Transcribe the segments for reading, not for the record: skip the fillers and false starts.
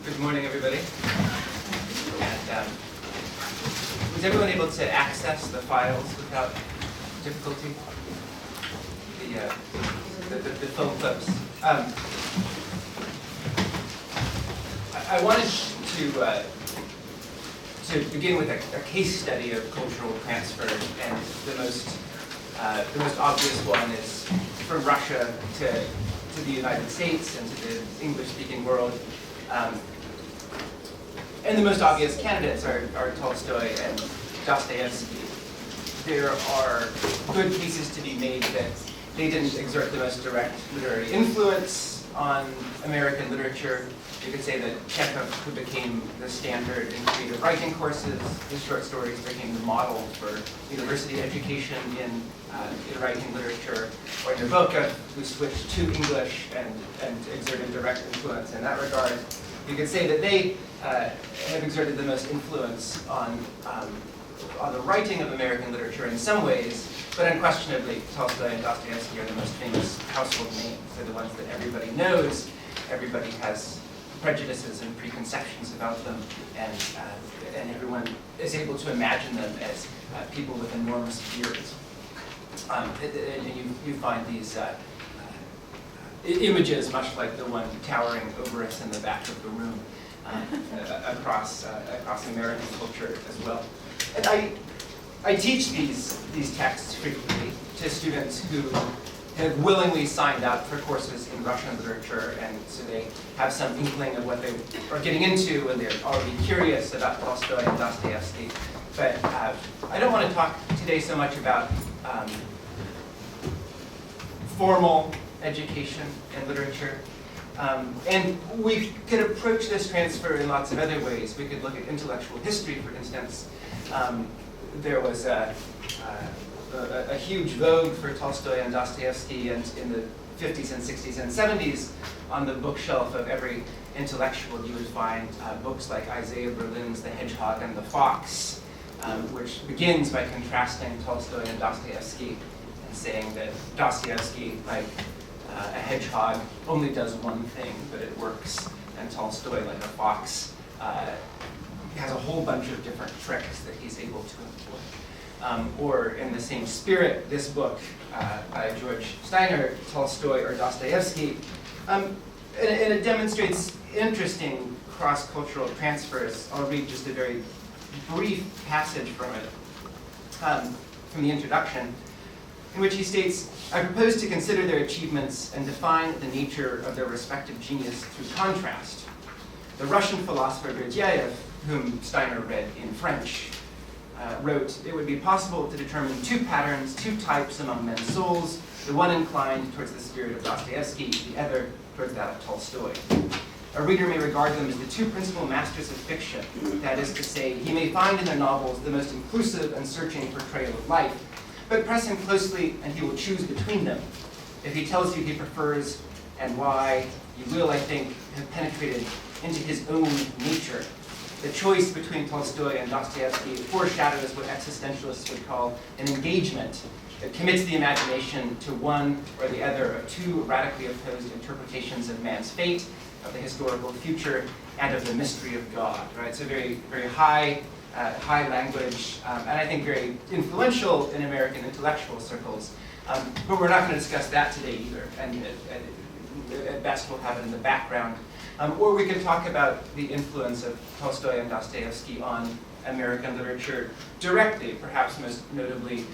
Good morning, everybody. And was everyone able to access the files without difficulty? The film clips. I wanted to begin with a case study of cultural transfer, and the most obvious one is from Russia to the United States and to the English-speaking world. And the most obvious candidates are Tolstoy and Dostoevsky. There are good cases to be made that they didn't exert the most direct literary influence on American literature. You could say that Chekhov, who became the standard in creative writing courses, his short stories became the model for university education in writing literature, or Nabokov, who switched to English and exerted direct influence in that regard. You could say that they have exerted the most influence on the writing of American literature in some ways, but unquestionably Tolstoy and Dostoevsky are the most famous household names. They're the ones that everybody knows. Everybody has prejudices and preconceptions about them, and everyone is able to imagine them as people with enormous beards. And you find these images, much like the one towering over us in the back of the room, across American culture as well. And I teach these texts frequently to students who have willingly signed up for courses in Russian literature, and so they have some inkling of what they are getting into, and they're already curious about Tolstoy and Dostoevsky. But I don't want to talk today so much about formal education in literature. And we could approach this transfer in lots of other ways. We could look at intellectual history, for instance. There was a huge vogue for Tolstoy and Dostoevsky and in the 50s and 60s and 70s. On the bookshelf of every intellectual, you would find books like Isaiah Berlin's The Hedgehog and the Fox, which begins by contrasting Tolstoy and Dostoevsky and saying that Dostoevsky, like a hedgehog, only does one thing, but it works, and Tolstoy, like a fox, has a whole bunch of different tricks that he's able to employ. Or in the same spirit, this book by George Steiner, Tolstoy or Dostoevsky, and it demonstrates interesting cross-cultural transfers. I'll read just a very brief passage from it, from the introduction, in which he states, "I propose to consider their achievements and define the nature of their respective genius through contrast. The Russian philosopher Berdyaev, whom Steiner read in French, wrote, it would be possible to determine two patterns, two types among men's souls, the one inclined towards the spirit of Dostoevsky, the other towards that of Tolstoy. A reader may regard them as the two principal masters of fiction. That is to say, he may find in their novels the most inclusive and searching portrayal of life, but press him closely and he will choose between them. If he tells you he prefers and why, you will, I think, have penetrated into his own nature. The choice between Tolstoy and Dostoevsky foreshadows what existentialists would call an engagement that commits the imagination to one or the other of two radically opposed interpretations of man's fate, of the historical future, and of the mystery of God." Right? So very, very high language, and I think very influential in American intellectual circles. But we're not going to discuss that today either, and at best we'll have it in the background. Or we could talk about the influence of Tolstoy and Dostoevsky on American literature directly, perhaps most notably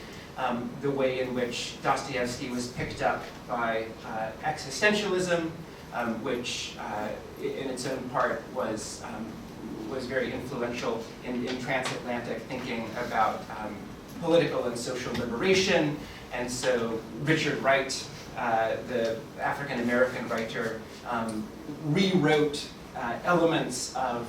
the way in which Dostoevsky was picked up by existentialism, which in its own part was very influential in transatlantic thinking about political and social liberation. And so Richard Wright, the African-American writer, rewrote elements of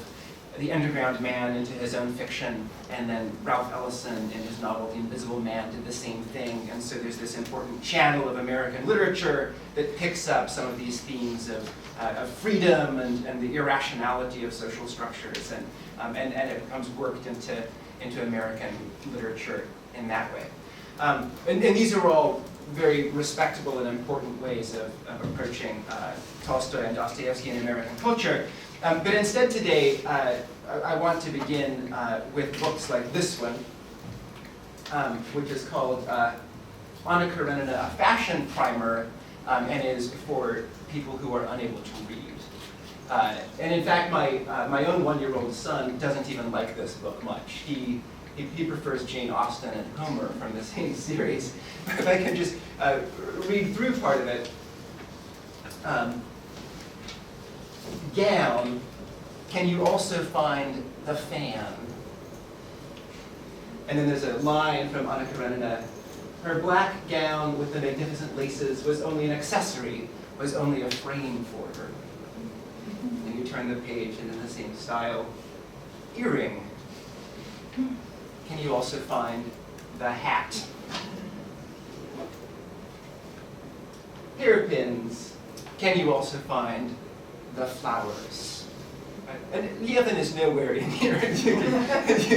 the underground man into his own fiction, and then Ralph Ellison in his novel The Invisible Man did the same thing. And so there's this important channel of American literature that picks up some of these themes of freedom and the irrationality of social structures, and it becomes worked into American literature in that way. And these are all very respectable and important ways of approaching Tolstoy and Dostoevsky in American culture. But instead today, I want to begin with books like this one, which is called Anna Karenina, a fashion primer, and is for people who are unable to read. And in fact, my own one-year-old son doesn't even like this book much. He prefers Jane Austen and Homer from the same series. But if I can just read through part of it. Gown, can you also find the fan? And then there's a line from Anna Karenina. Her black gown with the magnificent laces was only an accessory, was only a frame for her. And you turn the page, and in the same style, earring. Can you also find the hat? Hairpins. Can you also find the flowers? And Lieven is nowhere in here, as you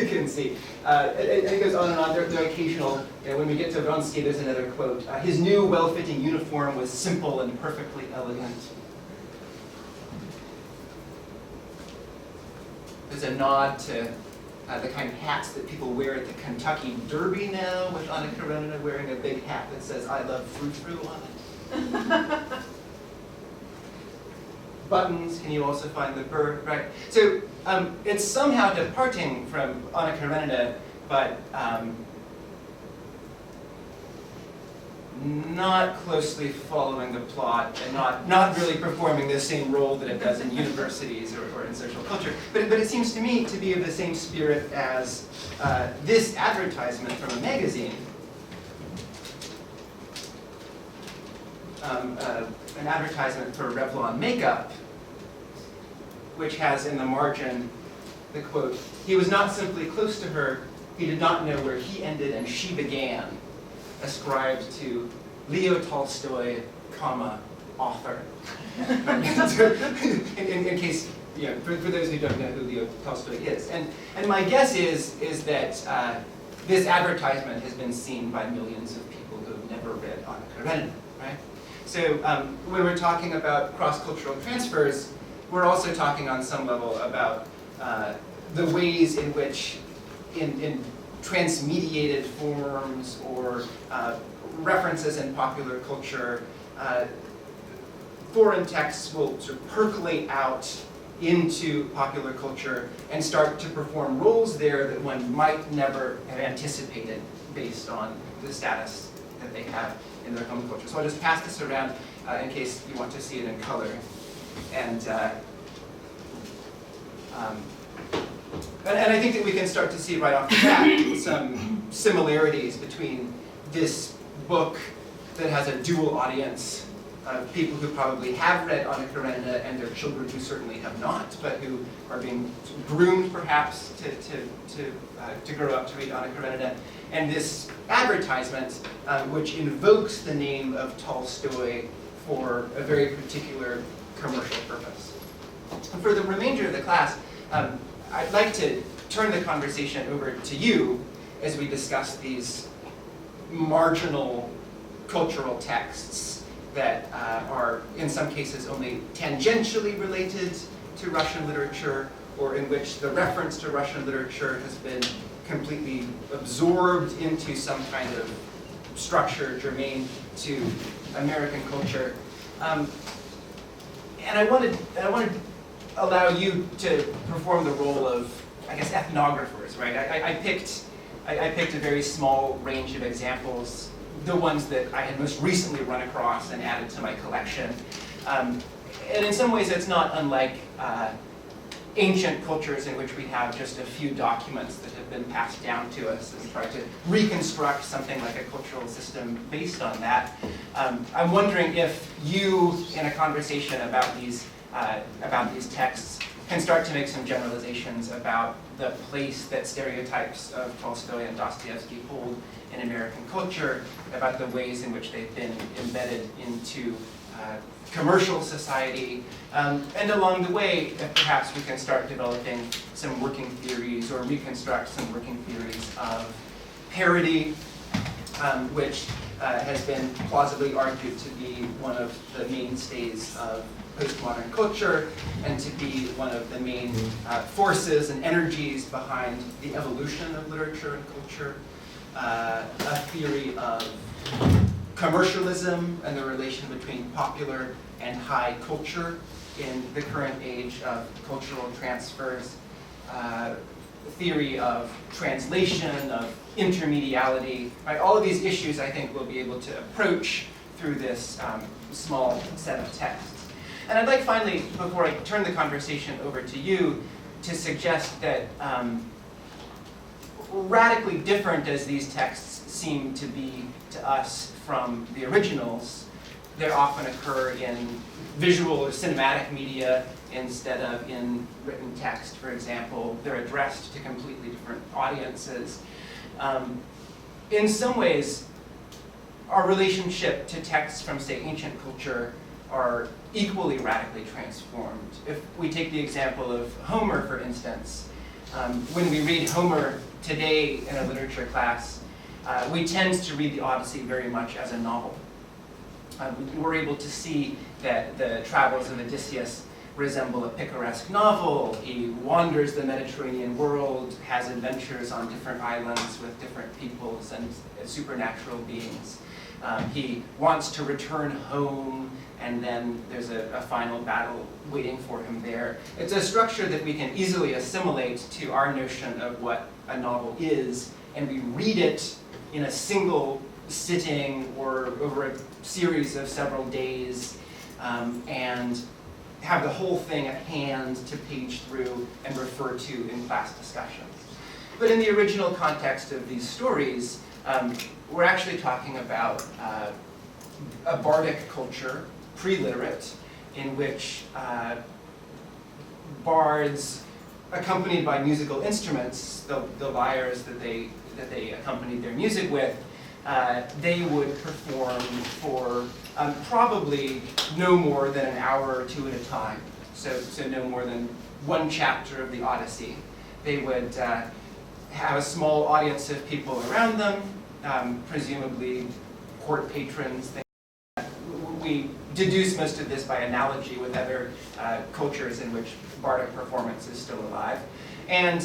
can see. It goes on and on. There are occasional, when we get to Vronsky, there's another quote. His new, well-fitting uniform was simple and perfectly elegant. There's a nod to the kind of hats that people wear at the Kentucky Derby now, with Anna Karenina wearing a big hat that says, I love frou-frou on it. Buttons, can you also find the bird, right? So it's somehow departing from Anna Karenina, but not closely following the plot and not really performing the same role that it does in universities or in social culture. But it seems to me to be of the same spirit as this advertisement from a magazine. An advertisement for Revlon makeup, which has in the margin the quote, he was not simply close to her, he did not know where he ended and she began, ascribed to Leo Tolstoy, comma, author. in case, for those who don't know who Leo Tolstoy is. And my guess is that this advertisement has been seen by millions of people who have never read Anna Karenina, right? So when we're talking about cross-cultural transfers, we're also talking on some level about the ways in which in transmediated forms or references in popular culture, foreign texts will sort of percolate out into popular culture and start to perform roles there that one might never have anticipated based on the status that they have in their home culture. So I'll just pass this around in case you want to see it in color. And I think that we can start to see right off the bat some similarities between this book that has a dual audience of people who probably have read Anna Karenina and their children who certainly have not, but who are being groomed perhaps to grow up to read Anna Karenina, and this advertisement which invokes the name of Tolstoy for a very particular commercial purpose. And for the remainder of the class, I'd like to turn the conversation over to you as we discuss these marginal cultural texts that are in some cases only tangentially related to Russian literature, or in which the reference to Russian literature has been completely absorbed into some kind of structure germane to American culture. And I wanted to allow you to perform the role of, I guess, ethnographers, right? I picked a very small range of examples, the ones that I had most recently run across and added to my collection. And in some ways, it's not unlike ancient cultures in which we have just a few documents that have been passed down to us and try to reconstruct something like a cultural system based on that. I'm wondering if you, in a conversation about these texts, can start to make some generalizations about the place that stereotypes of Tolstoy and Dostoevsky hold in American culture, about the ways in which they've been embedded into commercial society, and along the way, perhaps we can start developing some working theories or reconstruct some working theories of parody, which has been plausibly argued to be one of the mainstays of postmodern culture and to be one of the main forces and energies behind the evolution of literature and culture. A theory of commercialism and the relation between popular and high culture in the current age of cultural transfers. Theory of translation, of intermediality, right? All of these issues I think we'll be able to approach through this small set of texts. And I'd like finally, before I turn the conversation over to you, to suggest that radically different as these texts seem to be to us from the originals, they often occur in visual or cinematic media instead of in written text, for example. They're addressed to completely different audiences. In some ways, our relationship to texts from, say, ancient culture are equally radically transformed. If we take the example of Homer, for instance, when we read Homer today in a literature class, we tend to read the Odyssey very much as a novel. We're able to see that the travels of Odysseus resemble a picaresque novel. He wanders the Mediterranean world, has adventures on different islands with different peoples and supernatural beings. He wants to return home, and then there's a final battle waiting for him there. It's a structure that we can easily assimilate to our notion of what a novel is, and we read it in a single sitting or over a series of several days, and have the whole thing at hand to page through and refer to in class discussions. But in the original context of these stories, we're actually talking about a bardic culture, pre-literate, in which bards, accompanied by musical instruments, the lyres that they accompanied their music with, they would perform for probably no more than an hour or two at a time. So no more than one chapter of the Odyssey. They would have a small audience of people around them, presumably court patrons. We deduce most of this by analogy with other cultures in which bardic performance is still alive. And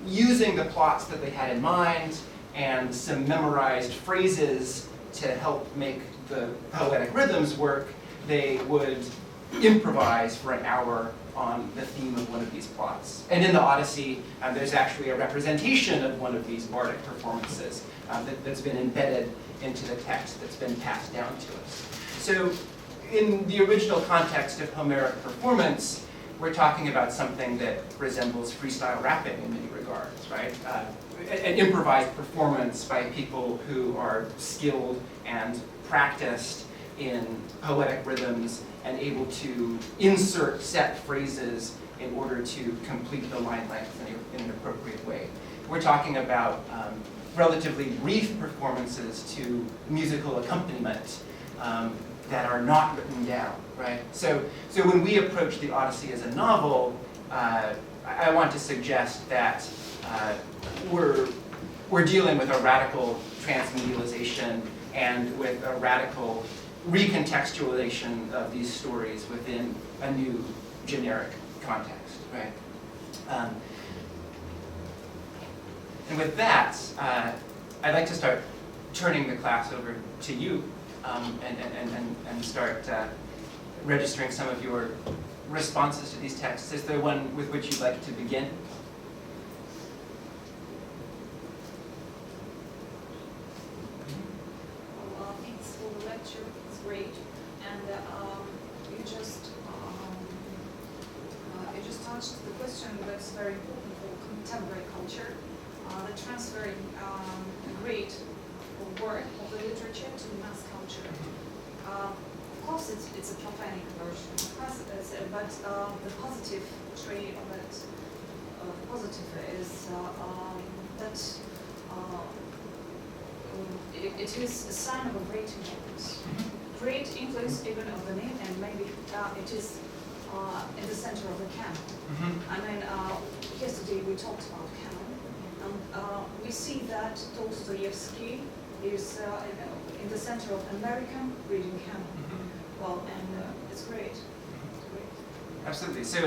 using the plots that they had in mind and some memorized phrases to help make the poetic rhythms work, they would improvise for an hour on the theme of one of these plots. And in the Odyssey, there's actually a representation of one of these bardic performances that's been embedded into the text that's been passed down to us. So in the original context of Homeric performance, we're talking about something that resembles freestyle rapping in many regards, right? An improvised performance by people who are skilled and practiced in poetic rhythms and able to insert set phrases in order to complete the line length in an appropriate way. We're talking about relatively brief performances to musical accompaniment that are not written down, right? So when we approach the Odyssey as a novel, I want to suggest that we're dealing with a radical transmedialization and with a radical recontextualization of these stories within a new generic context, right? And with that, I'd like to start turning the class over to you and start registering some of your responses to these texts. Is there one with which you'd like to begin? Thanks for the lecture. It's great. And you just touched the question that's very important for contemporary culture, the transferring great work of the literature to the mass culture. Of course, it's a profane conversion, but the positive trait of it, is that it is a sign of a great influence. Great influence even of the name, and maybe it is in the center of the canon. I mean, yesterday we talked about canon, and we see that Dostoevsky is in the center of American reading canon. Well, and it's great. Absolutely. So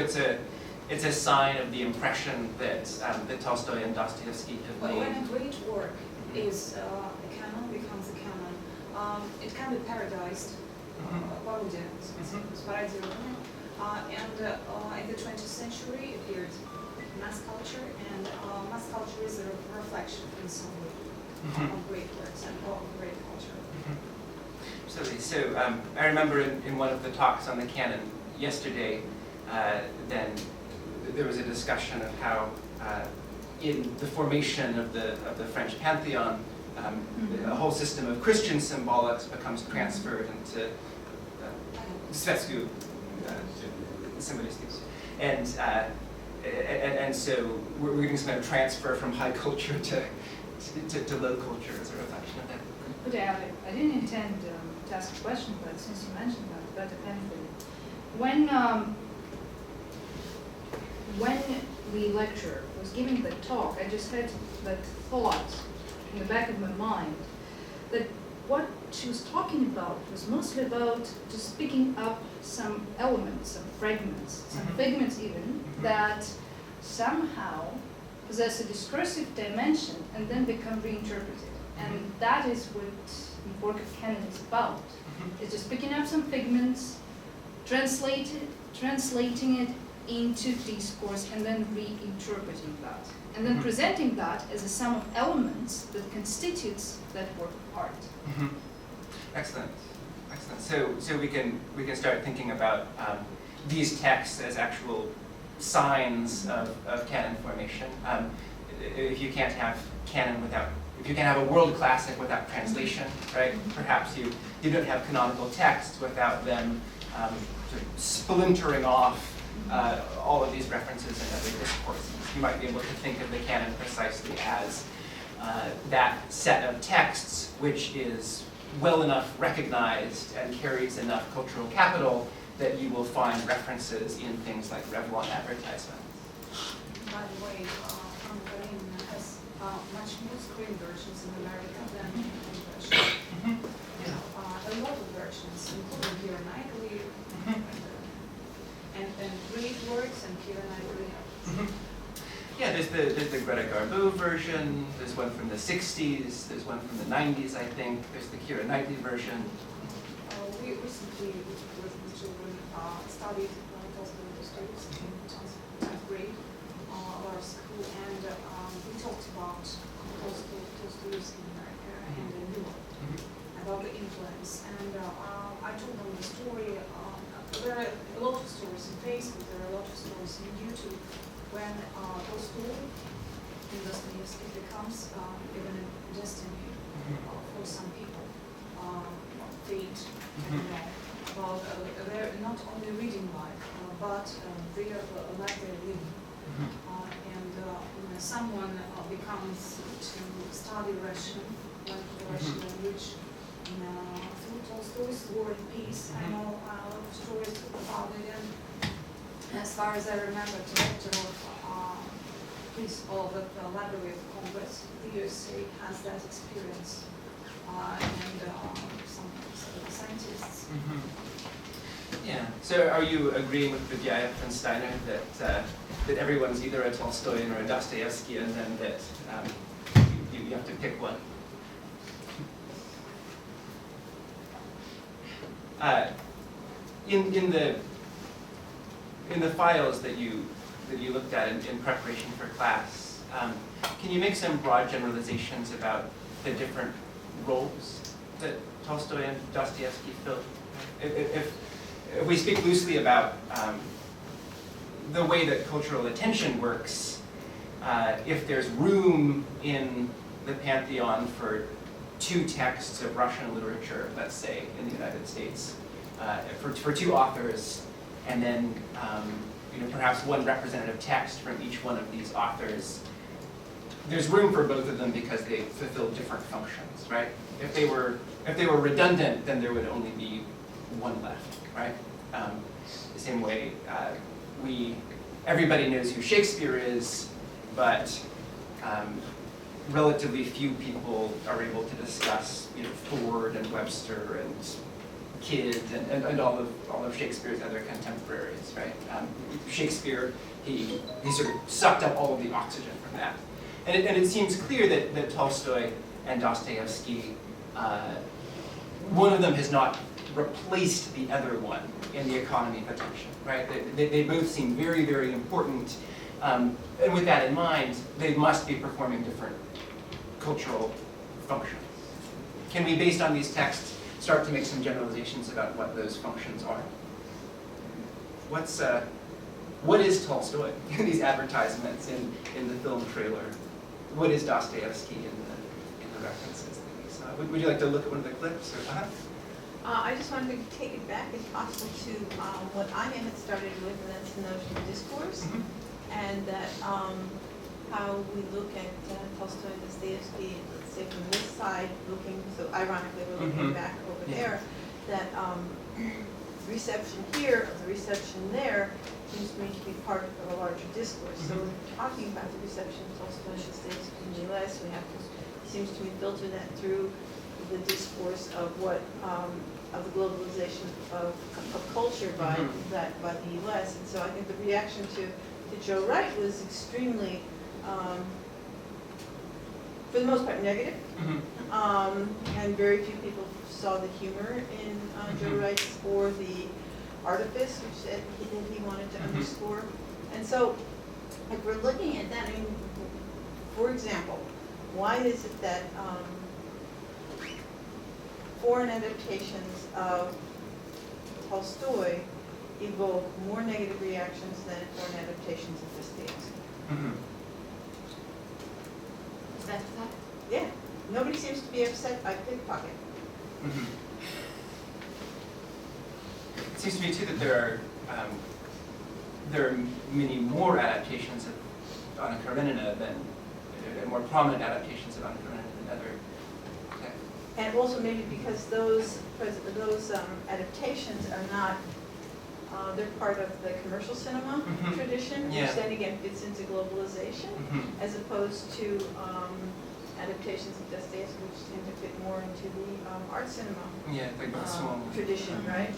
it's a sign of the impression that that Tolstoy and Dostoevsky have But made. when a great work is a canon, becomes a canon, it can be parodized, parodies, parodied. And in the 20th century appeared mass culture, and mass culture is a reflection in some way of great works and of great culture. Absolutely. So I remember in one of the talks on the canon yesterday, then there was a discussion of how in the formation of the French pantheon, a whole system of Christian symbolics becomes transferred into svetsku symbolistics, and so we're getting some kind of transfer from high culture to low culture as a reflection of that. But I didn't intend to ask a question, but since you mentioned that benefit, when the lecturer was giving the talk, I just had that thought in the back of my mind that what she was talking about was mostly about just picking up some elements, some fragments, some figments even, that somehow possess a discursive dimension and then become reinterpreted. And that is what the work of canon is about. It's just picking up some figments, translating it into discourse, and then reinterpreting that. And then presenting that as a sum of elements that constitutes that work of art. Excellent, excellent. So we can start thinking about these texts as actual signs of canon formation. If you can't have canon without, if you can't have a world classic without translation, right? Perhaps you don't have canonical texts without them sort of splintering off all of these references in other discourses. You might be able to think of the canon precisely as that set of texts which is well enough recognized and carries enough cultural capital that you will find references in things like Revlon advertisements. By the way, Hungarian has much more screen versions in America than English versions. A lot of versions, including Keira Knightley, and great works, and Keira Knightley. Yeah, there's the Greta Garbo version, there's one from the 60s, there's one from the 90s, I think, there's the Keira Knightley version. We recently, with the children, studied Tolstoy in the States in 10th grade at our school, and we talked about Tolstoy's in America and in Europe, about the influence. And I told them the story. There are a lot of stories on Facebook, there are a lot of stories on YouTube. When Tolstoy in Dostoevsky becomes even a destiny for some people, fate, about they're not only reading life, but their life they're living. And someone becomes to study Russian, like the Russian language, through Tolstoy's War and Peace. I know a lot of stories about it. And as far as I remember, director of the Library of Congress, the USA has that experience, and some scientists. Yeah. So, are you agreeing with Bediaev and Steiner that everyone's either a Tolstoyan or a Dostoevskian, and that you have to pick one? In the files that you looked at in preparation for class, can you make some broad generalizations about the different roles that Tolstoy and Dostoevsky filled? If we speak loosely about the way that cultural attention works, if there's room in the pantheon for two texts of Russian literature, let's say, in the United States, for two authors, and then perhaps one representative text from each one of these authors, there's room for both of them because they fulfill different functions, right? If they were redundant, then there would only be one left, right? The same way everybody knows who Shakespeare is, but relatively few people are able to discuss Ford and Webster and Kid and all of Shakespeare's other contemporaries, right? Shakespeare, he sort of sucked up all of the oxygen from that. And it seems clear that Tolstoy and Dostoevsky, one of them has not replaced the other one in the economy of attention, right? They both seem very, very important. And with that in mind, they must be performing different cultural functions. Can we, based on these texts, start to make some generalizations about what those functions are? What is Tolstoy in these advertisements, in the film trailer? What is Dostoevsky in the references that we saw? Would you like to look at one of the clips? Or, I just wanted to take it back, if possible, to what Anya had started with, and that's the notion of discourse, and that how we look at Tolstoy and Dostoevsky, let's say from this side, looking, so ironically we're looking back over there, that reception here, or the reception there, seems to me to be part of a larger discourse. So we're talking about the reception of Tolstoy and Dostoevsky in the U.S., we have to, it seems to me, filter that through the discourse of what, of the globalization of culture by the U.S. And so I think the reaction to Joe Wright was extremely, for the most part, negative. And very few people saw the humor in Joe Wright's, or the artifice, which that he wanted to underscore. And so, if we're looking at that, I mean, for example, why is it that foreign adaptations of Tolstoy evoke more negative reactions than foreign adaptations of Dostoevsky? Is that the fact? Yeah, nobody seems to be upset by Pickpocket. It seems to me too that there are many more adaptations of Anna Karenina than more prominent adaptations of Anna Karenina than other. Okay. And also maybe because those adaptations are not, they're part of the commercial cinema tradition, which then again fits into globalization, as opposed to adaptations of Dostoevsky, which tend to fit more into the art cinema tradition, right?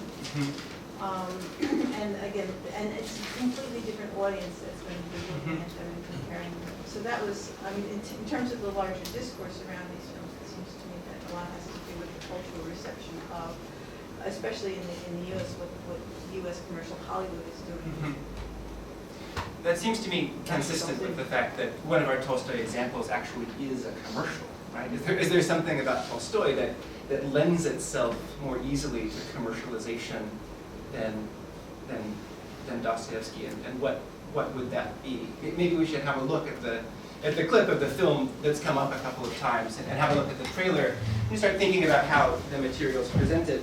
And again, and it's a completely different audience that's going to be looking at them and comparing them. So that was, I mean, in terms of the larger discourse around these films, it seems to me that a lot has to do with the cultural reception of, especially in the U.S., what U.S. commercial Hollywood is doing. That seems to me consistent with the fact that one of our Tolstoy examples actually is a commercial, right? Is there something about Tolstoy that lends itself more easily to commercialization than Dostoevsky, and what would that be? Maybe we should have a look at the clip of the film that's come up a couple of times, and have a look at the trailer, and start thinking about how the material is presented.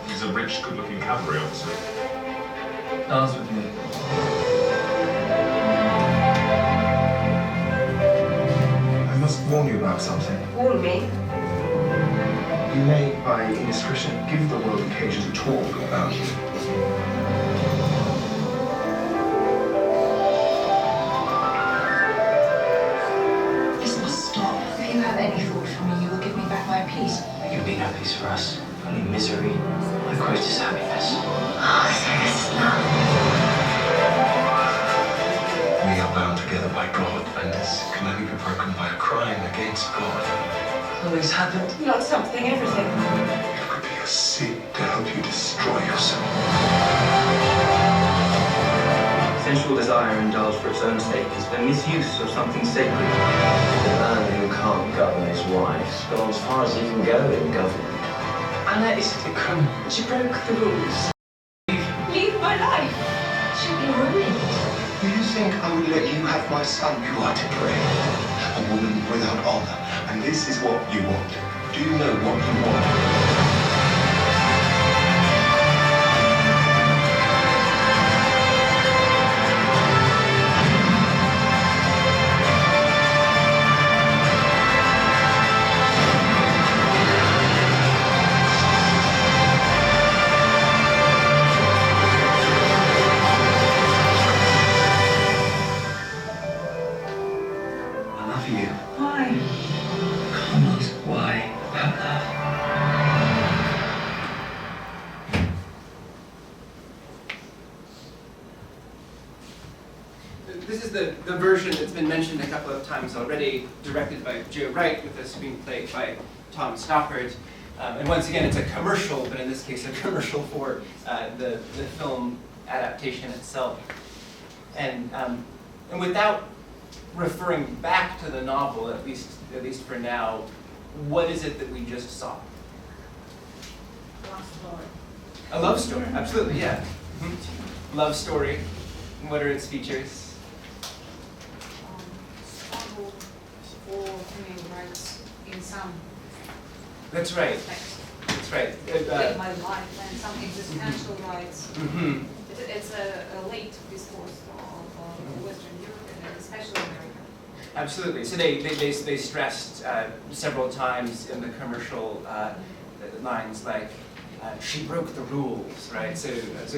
He's a rich, good-looking cavalry officer. Dance with me. I must warn you about something. Warn me? You may, by indiscretion, give the world occasion to talk about you. This must stop. If you have any thought for me, you will give me back my peace. You need no peace for us. Only misery. My greatest happiness. Oh, there is love. We are bound together by God, and this can only be broken by a crime against God. Always happened. Not something, everything. It could be a sin to help you destroy yourself. Essential sexual desire indulged for its own sake is the misuse of something sacred. The man who can't govern his wife has gone as far as he can go in government. Anna is a criminal. She broke the rules. Leave my life. She'll be ruined. Do you think I would let you have my son? You are depraved. A woman without honor. And this is what you want. Do you know what you want? This is the version that's been mentioned a couple of times already, directed by Joe Wright with a screenplay by Tom Stoppard. And once again, it's a commercial, but in this case, a commercial for the film adaptation itself. And without referring back to the novel, at least for now, what is it that we just saw? Love story. A love story, absolutely, yeah. Love story. What are its features? Struggle for human rights in some That's right. aspects. That's right. In my life and some existential rights. Mhm. It's a late discourse of Western Europe and especially America. Absolutely. So they stressed several times in the commercial lines like she broke the rules, right? So there's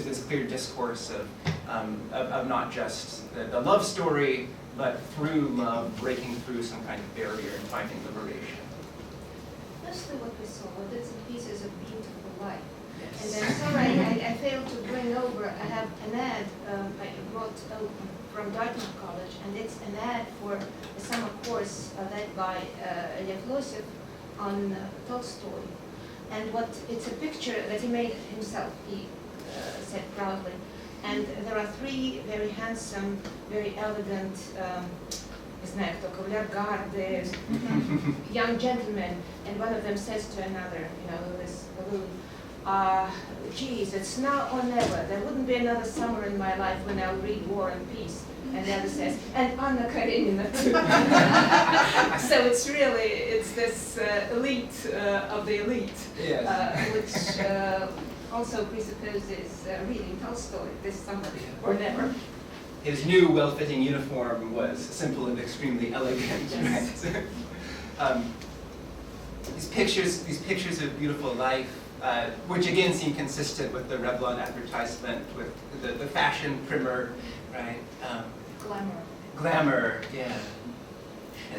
this clear discourse of not just the love story, but through love breaking through some kind of barrier and finding liberation. Mostly what we saw, bits and pieces of beautiful life. Yes. And I'm sorry, I failed to bring over, I have an ad I brought from Dartmouth College, and it's an ad for a summer course led by Lev Lossev on Tolstoy. And it's a picture that he made himself, he said proudly. And there are three very handsome, very elegant, young gentlemen, and one of them says to another, this balloon, geez, it's now or never. There wouldn't be another summer in my life when I'll read War and Peace. And the other says, and Anna Karenina too. So it's this elite of the elite, Yes. which also presupposes reading Tolstoy this summer or never. His new well-fitting uniform was simple and extremely elegant. Yes. Right? These pictures of beautiful life, which again seem consistent with the Revlon advertisement, with the fashion primer, right? Glamour. Glamour, yeah.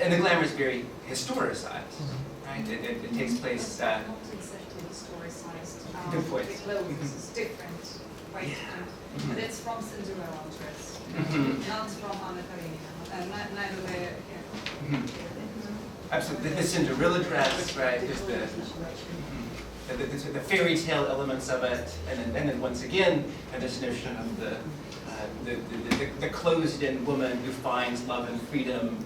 And the glamour is very historicized, right? It takes place. Not exactly historicized. Good point. The clothes is different, quite different. But it's from Cinderella dress, not from Anna Karenina. Neither they. Absolutely, the Cinderella dress, right? There's the fairy tale elements of it, and then once again, this notion of the closed-in woman who finds love and freedom,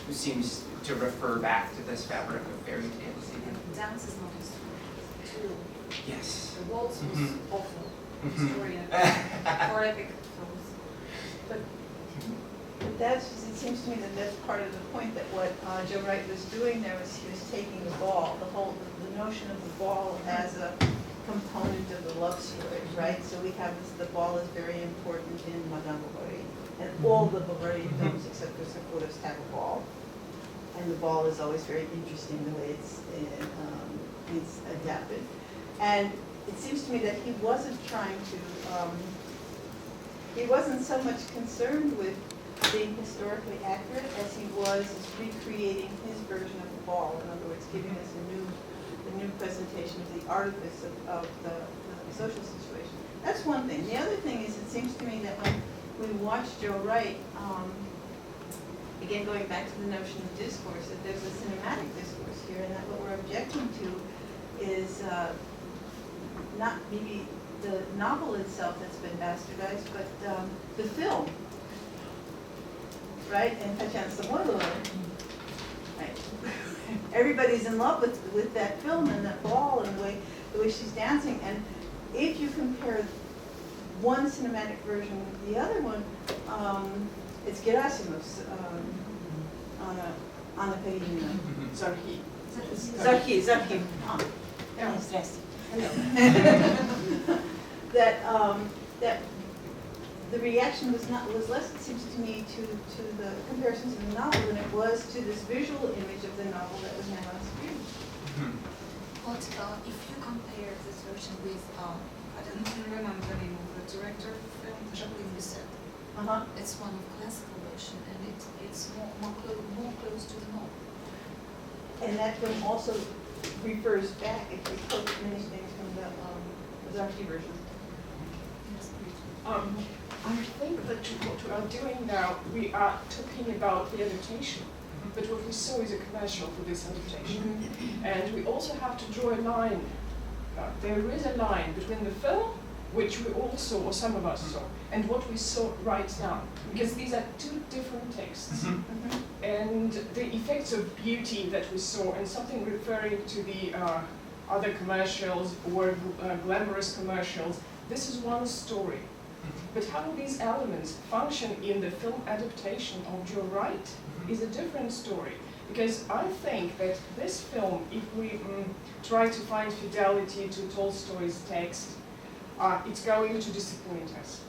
who seems to refer back to this fabric of fairy tales. And dance is not historical, too. Yes. The waltz was awful. Historian, for epic films. But that's, it seems to me that that's part of the point, that what Joe Wright was doing there was he was taking the ball, the notion of the ball as a component of the love story, right? So we have this, the ball is very important in Madame Bovary, and all the Bovary films except for Sakura's have a ball. And the ball is always very interesting the way it's adapted. And it seems to me that he wasn't trying to, he wasn't so much concerned with being historically accurate as he was recreating his version of the ball. In other words, giving us a new presentation of the artifice of the social situation. That's one thing. The other thing is, it seems to me that when we watch Joe Wright, again going back to the notion of discourse, that there's a cinematic discourse here, and that what we're objecting to is not maybe the novel itself that's been bastardized, but the film, right? And Tatiana Samoylova, right? Everybody's in love with that film and that ball and the way she's dancing. And if you compare one cinematic version with the other one, it's Gerasimov's Anna Karenina, Zarhi. Zarhi. That the reaction was less, it seems to me, to the comparisons in the novel than it was to this visual image of the novel that was now on screen. But if you compare this version with, I don't remember the name of the director of the film, Jacqueline Bisset. It's one of classical version, and it's more close to the novel. And that film also refers back, if we quote many things from the Zarhi version. I think that what we are doing now, we are talking about the adaptation, but what we saw is a commercial for this adaptation. And we also have to draw a line. There is a line between the film, which we all saw, or some of us saw, and what we saw right now, because these are two different texts. And the effects of beauty that we saw, and something referring to the other commercials or glamorous commercials, this is one story. But how these elements function in the film adaptation of Joe Wright is a different story. Because I think that this film, if we try to find fidelity to Tolstoy's text, it's going to disappoint us.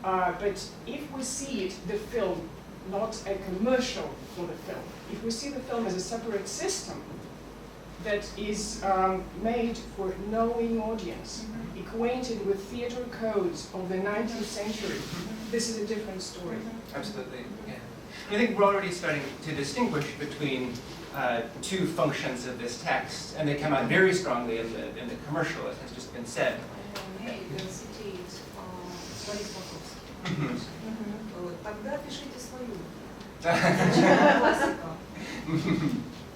But if we see it, the film, not a commercial for the film, if we see the film as a separate system that is made for knowing audience, acquainted with theater codes of the 19th century, this is a different story. Absolutely, yeah. I think we're already starting to distinguish between two functions of this text, and they come out very strongly in the commercial, as has just been said. Тогда пишите свою. Классика.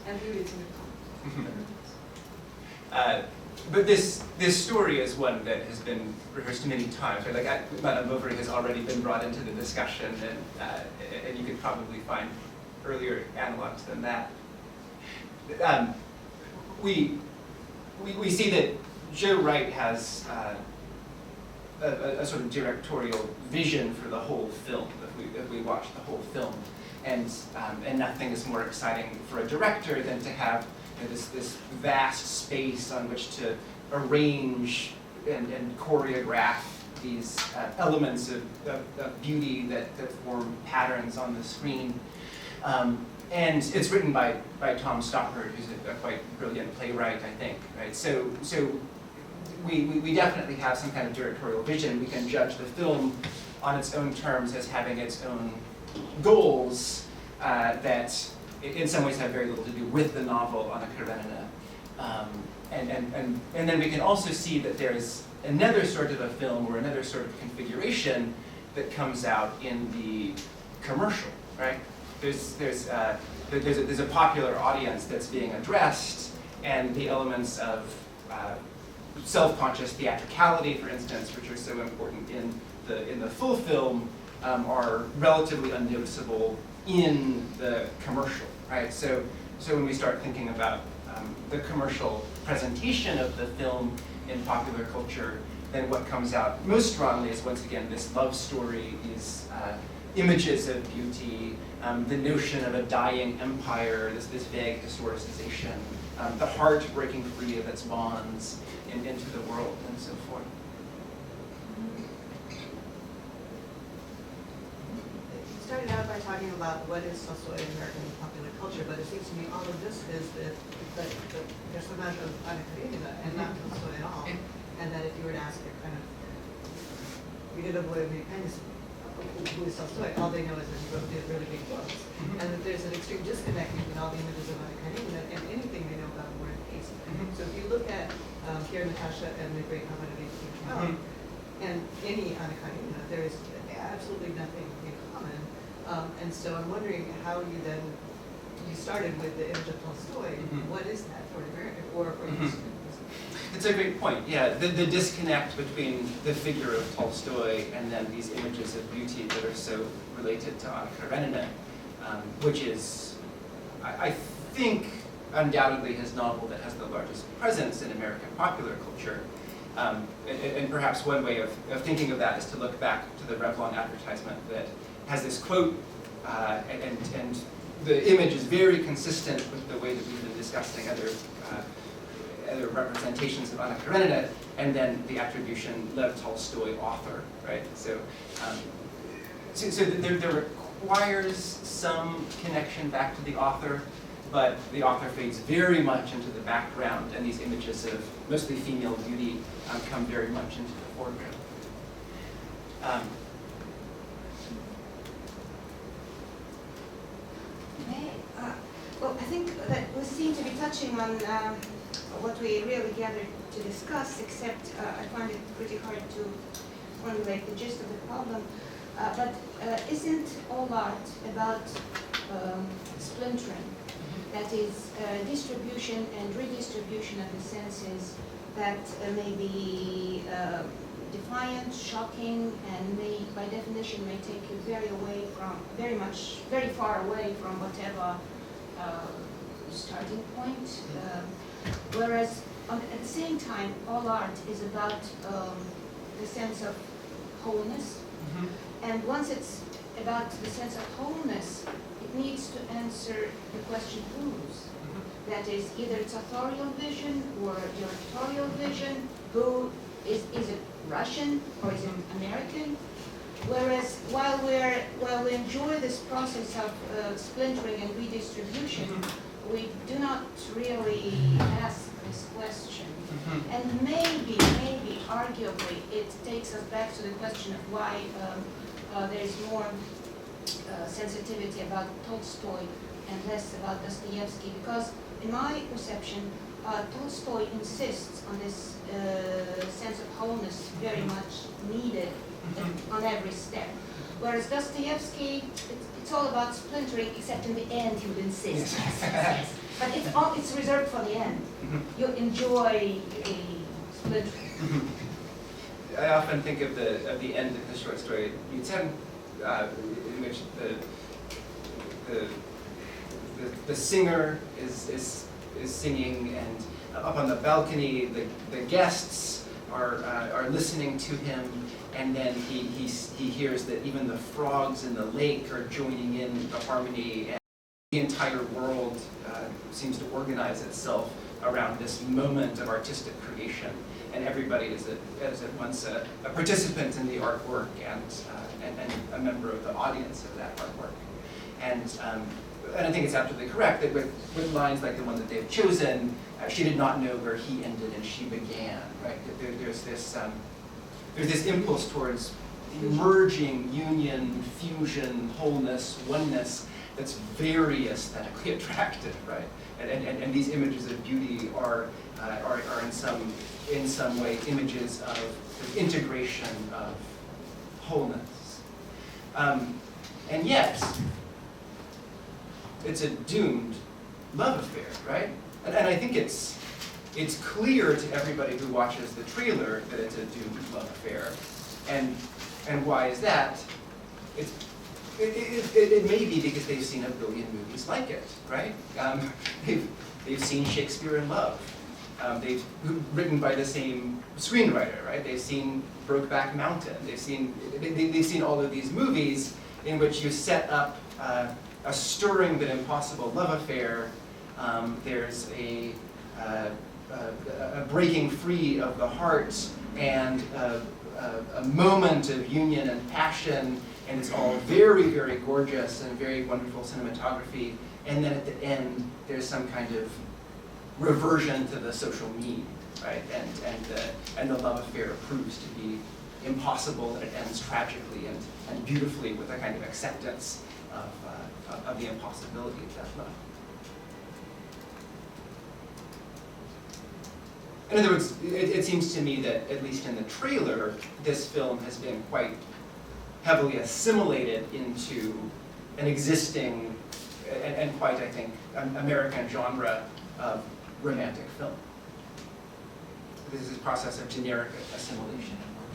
And read it. But this story is one that has been rehearsed many times. Right? Like Madame Bovary has already been brought into the discussion, and you could probably find earlier analogs than that. We see that Joe Wright has a sort of directorial vision for the whole film. If we watch the whole film, and nothing is more exciting for a director than to have this vast space on which to arrange and choreograph these elements of beauty that form patterns on the screen. And it's written by Tom Stoppard, who's a quite brilliant playwright, I think. Right? So we definitely have some kind of directorial vision. We can judge the film on its own terms as having its own goals that in some ways have very little to do with the novel Anna Karenina. And then we can also see that there's another sort of a film or another sort of configuration that comes out in the commercial, right? There's a popular audience that's being addressed, and the elements of self-conscious theatricality, for instance, which are so important in the full film, are relatively unnoticeable in the commercial, right? So when we start thinking about the commercial presentation of the film in popular culture, then what comes out most strongly is, once again, this love story, these images of beauty, the notion of a dying empire, this vague historicization, the heart breaking free of its bonds into the world, and so forth. You started out by talking about what is Tolstoy in American popular culture, but it seems to me all of this is the personage of Anna Karenina and not Tolstoy at all. And that if you were to ask a kind of reader of who is Tolstoy, all they know is that he wrote really big books. And that there's an extreme disconnect between all the images of Anna Karenina and anything they know about War and Peace. So if you look at here Natasha and the Great Novel of 1812, and any Anna Karenina, there is absolutely nothing in common. And so I'm wondering how you then, you started with the image of Tolstoy. What is that for America or for you? It's a great point, yeah. The disconnect between the figure of Tolstoy and then these images of beauty that are so related to Anna Karenina, which is, I think, undoubtedly his novel that has the largest presence in American popular culture. And perhaps one way of thinking of that is to look back to the Revlon advertisement that has this quote, and the image is very consistent with the way that we've been discussing other representations of Anna Karenina, and then the attribution Lev Tolstoy, author, right? So there requires some connection back to the author, but the author fades very much into the background, and these images of mostly female beauty come very much into the foreground. Well, I think that we seem to be touching on what we really gathered to discuss, except I find it pretty hard to formulate the gist of the problem. But isn't all art about splintering? That is, distribution and redistribution of the senses that may be defiant, shocking, and may, by definition, may take you very far away from whatever starting point. Whereas, at the same time, all art is about the sense of wholeness. Mm-hmm. And once it's about the sense of wholeness, it needs to answer the question whose. Mm-hmm. That is, either it's authorial vision or directorial vision. Who is it Russian or is it American? Whereas while we enjoy this process of splintering and redistribution, mm-hmm. we do not really ask this question. Mm-hmm. And maybe, arguably, it takes us back to the question of why there's more sensitivity about Tolstoy and less about Dostoevsky, because in my perception, Tolstoy insists on this sense of wholeness very much needed on every step. Whereas Dostoevsky, it's all about splintering, except in the end he would insist. Yes. But it's reserved for the end. You enjoy a splintering. I often think of the end of the short story Lutsen, in which the singer is singing, and up on the balcony the guests are listening to him, and then he hears that even the frogs in the lake are joining in the harmony, and the entire world seems to organize itself around this moment of artistic creation, and everybody is at once a participant in the artwork and a member of the audience of that artwork. And I think it's absolutely correct that with lines like the one that they've chosen, she did not know where he ended and she began, right? There's this impulse towards merging, union, fusion, wholeness, oneness that's very aesthetically attractive, right? And these images of beauty are in some way images of integration of wholeness. And yet, it's a doomed love affair, right? And I think it's clear to everybody who watches the trailer that it's a doomed love affair. And why is that? It may be because they've seen a billion movies like it, right? They've seen Shakespeare in Love. They've written by the same screenwriter, right? They've seen Brokeback Mountain. They've seen all of these movies in which you set up a stirring but impossible love affair. There's a breaking free of the heart and a moment of union and passion, and it's all very, very gorgeous and very wonderful cinematography. And then at the end, there's some kind of reversion to the social mean, right? And the love affair proves to be impossible, and it ends tragically and beautifully with a kind of acceptance of the impossibility of that love. In other words, it seems to me that, at least in the trailer, this film has been quite heavily assimilated into an existing and quite, I think, American genre of romantic film. this is a process of generic assimilation at work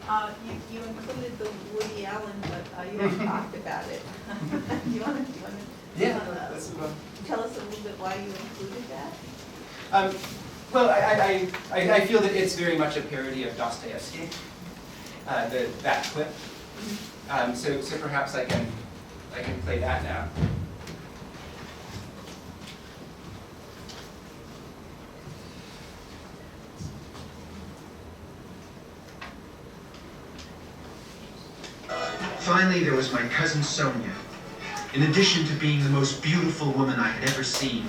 here. You included the Woody Allen, but you haven't talked about it. Do you want to Yeah, that's tell us a little bit why you included that? Well, I feel that it's very much a parody of Dostoevsky, that clip. So perhaps I can play that now. Finally, there was my cousin Sonia. In addition to being the most beautiful woman I had ever seen,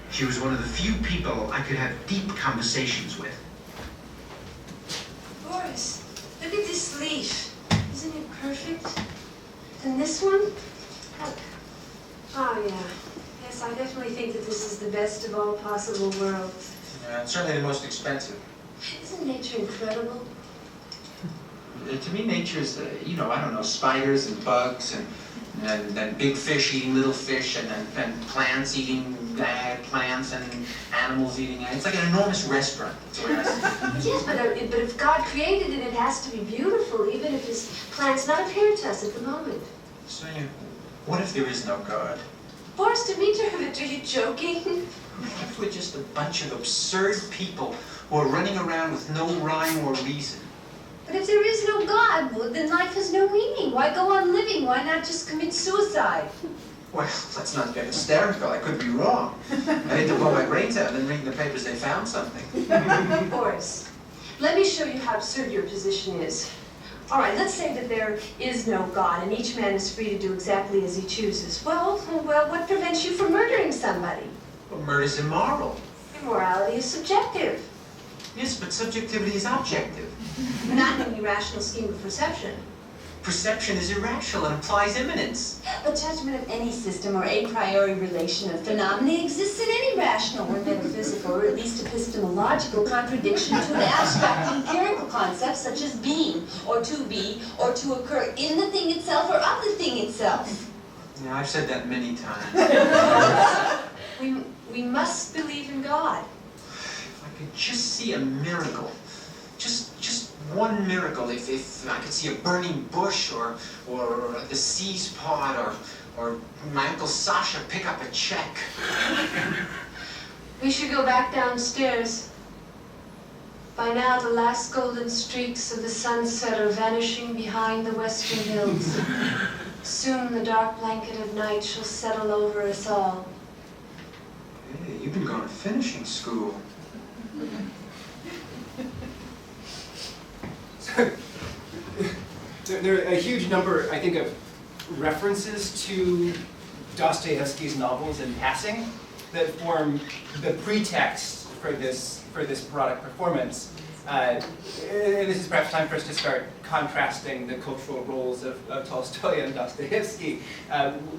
she was one of the few people I could have deep conversations with. Boris, look at this leaf. Isn't it perfect? And this one? Look. Oh, yeah. Yes, I definitely think that this is the best of all possible worlds. Yeah, it's certainly the most expensive. Isn't nature incredible? To me, nature is, I don't know, spiders and bugs and big fish eating little fish and then plants eating plants and animals eating It's like an enormous restaurant. That's the way I see it. Yes, but if God created it, it has to be beautiful, even if his plan's not appearing to us at the moment. Sonia, what if there is no God? Boris, Dmitrovich, are you joking? What if we're just a bunch of absurd people who are running around with no rhyme or reason? But if there is no God, well, then life has no meaning. Why go on living? Why not just commit suicide? Well, let's not get hysterical. I could be wrong. I need to blow my brains out and then read in the papers they found something. Boris, let me show you how absurd your position is. All right, let's say that there is no God and each man is free to do exactly as he chooses. Well, what prevents you from murdering somebody? Well, murder's immoral. Immorality is subjective. Yes, but subjectivity is objective. Not in an irrational scheme of perception. Perception is irrational and implies immanence. But judgment of any system or a priori relation of phenomena exists in any rational or metaphysical or at least epistemological contradiction to an abstract empirical concept such as being or to occur in the thing itself or of the thing itself. Yeah, I've said that many times. We must believe in God. If I could just see a miracle, just one miracle, if I could see a burning bush or the seas part or my Uncle Sasha pick up a check. We should go back downstairs. By now the last golden streaks of the sunset are vanishing behind the western hills. Soon the dark blanket of night shall settle over us all. Hey, you've been going to finishing school. There are a huge number, I think, of references to Dostoevsky's novels in passing that form the pretext for this product performance. And this is perhaps time for us to start contrasting the cultural roles of Tolstoy and Dostoevsky.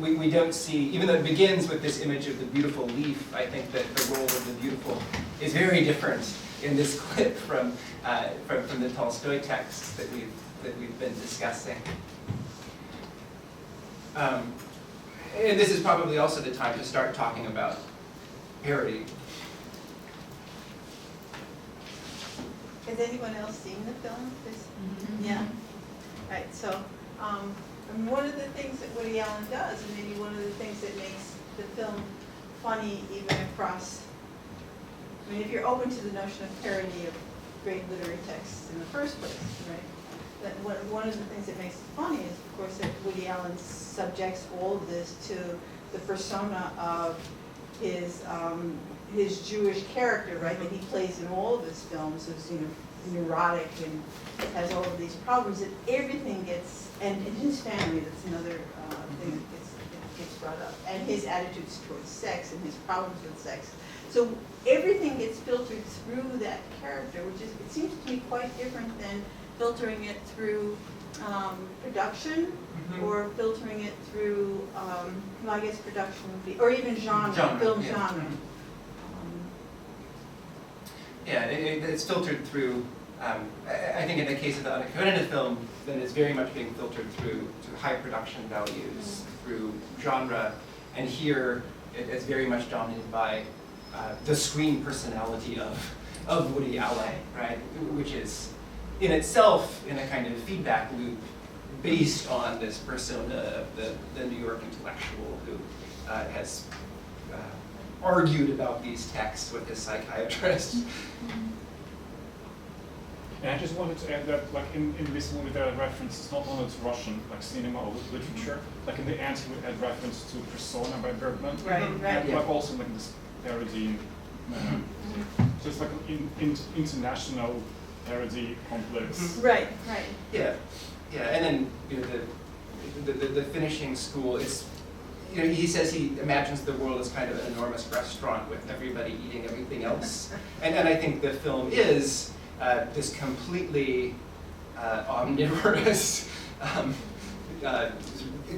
We don't see, even though it begins with this image of the beautiful leaf, I think that the role of the beautiful is very different in this clip from the Tolstoy texts that we've been discussing. And this is probably also the time to start talking about parody. Has anyone else seen the film? Yeah. Right. So, one of the things that Woody Allen does, and maybe one of the things that makes the film funny even across. I mean, if you're open to the notion of parody of great literary texts in the first place, right? That one of the things that makes it funny is, of course, that Woody Allen subjects all of this to the persona of his Jewish character, right? That he plays in all of his films as neurotic and has all of these problems. That everything gets, and in his family, that's another thing that gets brought up, and his attitudes towards sex and his problems with sex. So everything gets filtered through that character, which is, it seems to me, quite different than filtering it through production, or filtering it through, well, I guess production would be, or even genre, film genre. Yeah, it's filtered through, I think in the case of the Anna Karenina film, then it's very much being filtered through high production values, through genre, And here, it's very much dominated by the screen personality of Woody Allen, right? Which is, in itself, in a kind of feedback loop based on this persona of the New York intellectual who has argued about these texts with his psychiatrist. And I just wanted to add that, like in this movie, there are references not only to Russian like cinema or literature. Like in the end, he had reference to Persona by Bergman, Right, right. and like also like this parody. So it's like an international parody complex. Right. Yeah, and then the finishing school is, he says he imagines the world as kind of an enormous restaurant with everybody eating everything else, and I think the film is this completely omnivorous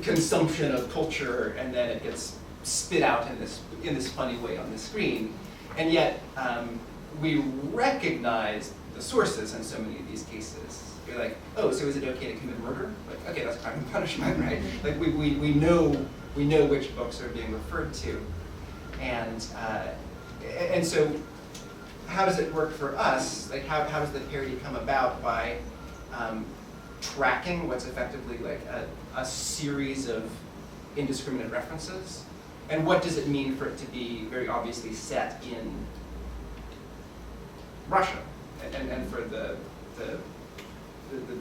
consumption of culture, and then it gets spit out in this funny way on the screen, and yet we recognize the sources in so many of these cases. You're like, oh, so is it okay to commit murder? Like, okay, that's crime and punishment, right? Like we know which books are being referred to, and so how does it work for us? Like, how does the parody come about? By tracking what's effectively like a series of indiscriminate references, and what does it mean for it to be very obviously set in Russia, and for the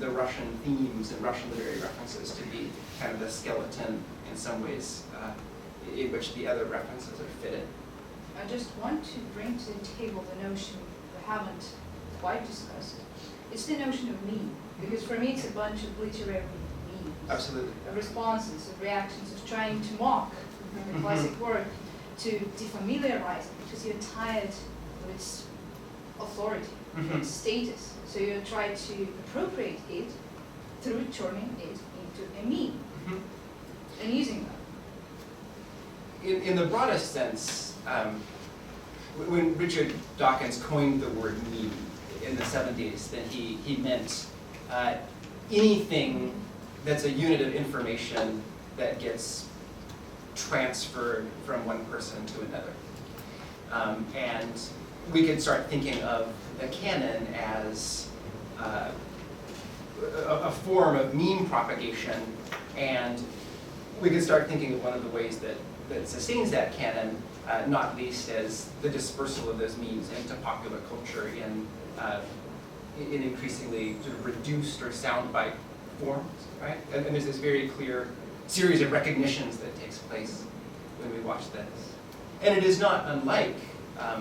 Russian themes and Russian literary references to be kind of the skeleton in some ways in which the other references are fitted. I just want to bring to the table the notion we haven't quite discussed. It's the notion of meme, because for me it's a bunch of literary memes. Absolutely. Of responses, of reactions, of trying to mock the classic work, to defamiliarize it, because you're tired of its authority, its status. So you try to appropriate it through turning it into a meme and using that. In the broadest sense, when Richard Dawkins coined the word meme in the 70s, then he meant anything that's a unit of information that gets transferred from one person to another. And we could start thinking of the canon as a form of meme propagation, and we could start thinking of one of the ways that sustains that canon, not least as the dispersal of those memes into popular culture in increasingly sort of reduced or soundbite forms, right? And there's this very clear series of recognitions that takes place when we watch this. And it is not unlike a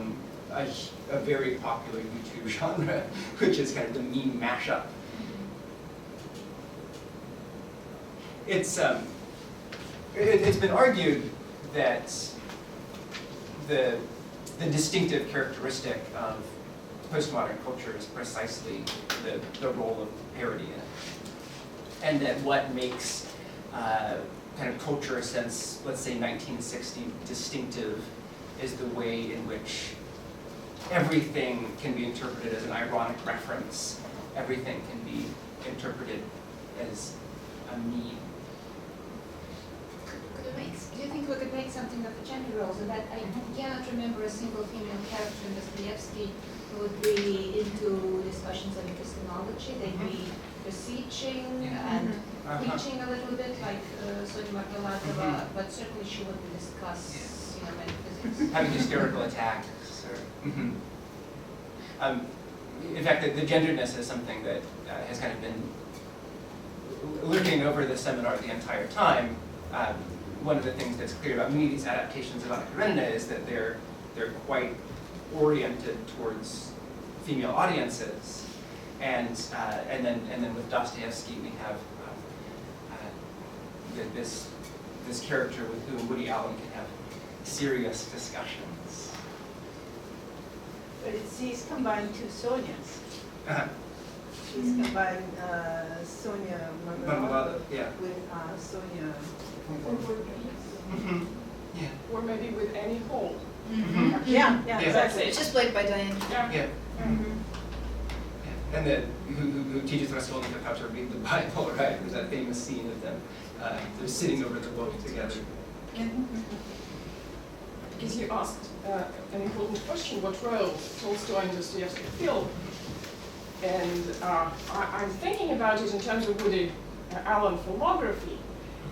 very popular YouTube genre, which is kind of the meme mashup. It's been argued that the distinctive characteristic of postmodern culture is precisely the role of parody in it, and that what makes kind of culture since, let's say, 1960 distinctive is the way in which everything can be interpreted as an ironic reference. Everything can be interpreted as a meme. Do you think we could make something of the gender roles? And that I cannot remember a single female character in Dostoevsky who would be into discussions of epistemology. They'd be beseeching and preaching a little bit, like Sonia Margalatova, but certainly she wouldn't discuss, metaphysics. Having hysterical attacks. In fact, the genderedness is something that has kind of been lurking over the seminar the entire time. One of the things that's clear about many of these adaptations of Anna Karenina is that they're quite oriented towards female audiences, and then with Dostoevsky we have this character with whom Woody Allen can have serious discussions. But he's combined two Sonias. He's combined Sonia Marmeladov with Sonia. Yeah. Or maybe with Annie Hall. Yeah, exactly. It's just played by Diane. Yeah. And then who teaches Raskolnikov how to read the Bible, right? There's that famous scene of them they're sitting over the book together. Because you asked an important question, what role Tolstoy and Dostoevsky fill? And I'm thinking about it in terms of Woody Allen filmography,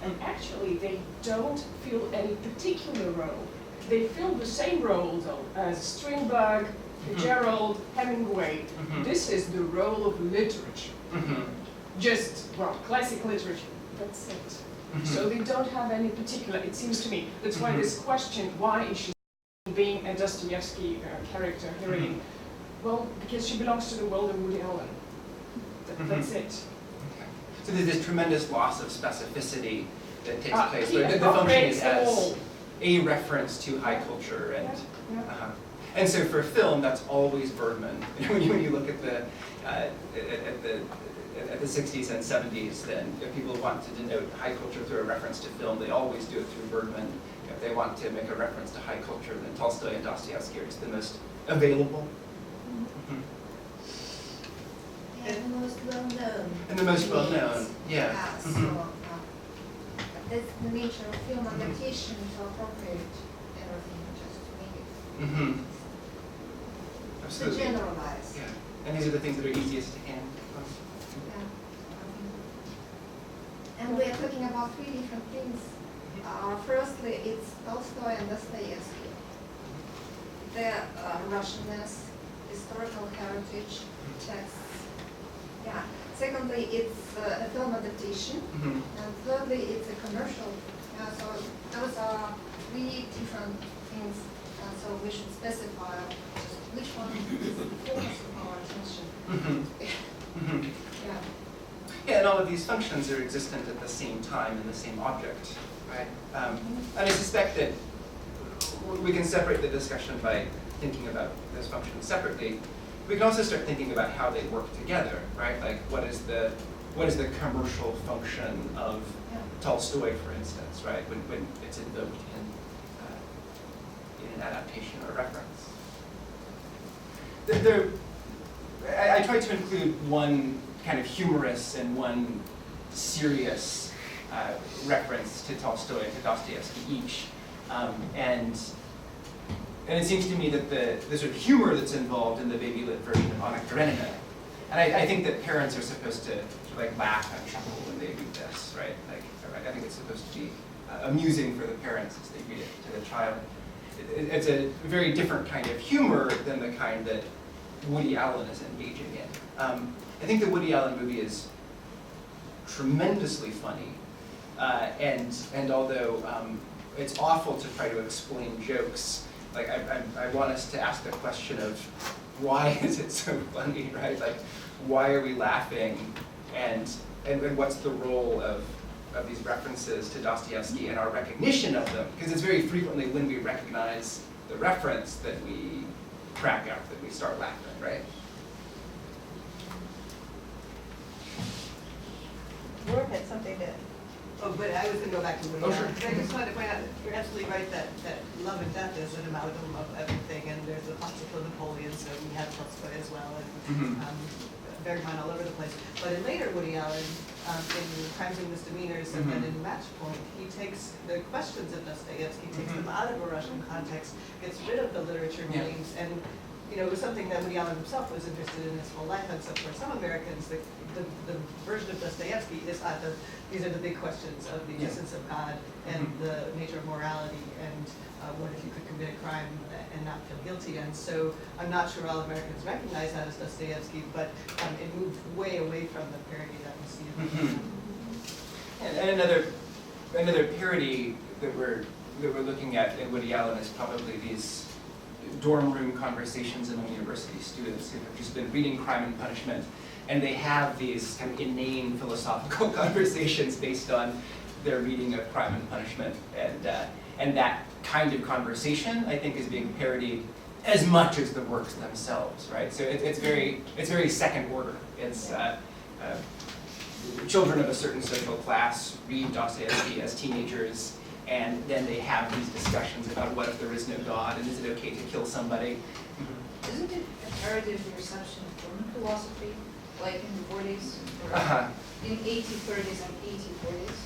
and actually they don't fill any particular role. They fill the same role though as Strindberg, Fitzgerald, Hemingway. This is the role of literature. Just, well, classic literature, that's it. So they don't have any particular, it seems to me. That's why this question, why is she being a Dostoevsky character, heroine? Well, because she belongs to the world of Woody Allen. That's it. Okay. So there's this tremendous loss of specificity that takes place. He The function is as all. a reference to high culture, and and so for film, that's always Bergman. When you look at the 60s and 70s, then if people want to denote high culture through a reference to film, they always do it through Bergman. If they want to make a reference to high culture, then Tolstoy and Dostoevsky are just the most available. And the most well-known. And the most well-known, yeah. Yeah, so that's the nature of film adaptation to appropriate everything, just to make it to Absolutely. generalize. Yeah. And these are the things that are easiest to hand. And we are talking about three different things. Firstly, it's Tolstoy and Dostoevsky. Their Russianness, historical heritage, texts. Yeah. Secondly, it's a film adaptation. And thirdly, it's a commercial. So those are three different things. So we should specify just which one is the focus of our attention. Yeah. Yeah, and all of these functions are existent at the same time in the same object, right? And I suspect that we can separate the discussion by thinking about those functions separately. We can also start thinking about how they work together, right? Like, what is the commercial function of Tolstoy, for instance, right? When it's invoked in an adaptation or reference. I tried to include one kind of humorous and one serious reference to Tolstoy and to Dostoevsky each. And it seems to me that the sort of humor that's involved in the baby lit version of Anna Karenina, and I think that parents are supposed to like laugh and chuckle when they read this, right? Like, I think it's supposed to be amusing for the parents as they read it to the child. It's a very different kind of humor than the kind that Woody Allen is engaging in. I think the Woody Allen movie is tremendously funny, and although it's awful to try to explain jokes, like I want us to ask the question of why is it so funny, right? Like, why are we laughing, and what's the role of these references to Dostoevsky and our recognition of them? Because it's very frequently when we recognize the reference that we crack up, that we start laughing, right? Laura had something to. Oh, but I was going to go back to Woody Allen. Sure. I just wanted to point out that you're absolutely right that love and death is an amalgam of everything, and there's the classical Napoleon, so we have Tolstoy as well, and Bergman all over the place. But in later Woody Allen, in Crimes and Misdemeanors and then in Match Point, he takes the questions of Dostoevsky, takes them out of a Russian context, gets rid of the literature names, and it was something that Woody Allen himself was interested in his whole life, and so for some Americans, the version of Dostoevsky is not these are the big questions of the existence of God and the nature of morality, and what if you could commit a crime and not feel guilty. And so I'm not sure all Americans recognize that as Dostoevsky, but it moved way away from the parody that we see. And another parody that we're looking at in Woody Allen is probably these dorm room conversations among university students who have just been reading Crime and Punishment, and they have these kind of inane philosophical conversations based on their reading of Crime and Punishment, and that kind of conversation, I think, is being parodied as much as the works themselves, right? So it's very second order. It's children of a certain social class read Dostoevsky as teenagers, and then they have these discussions about what if there is no God, and is it okay to kill somebody? Isn't it a parody of the reception of German philosophy, like in the 40s, or in 1830s and 1840s?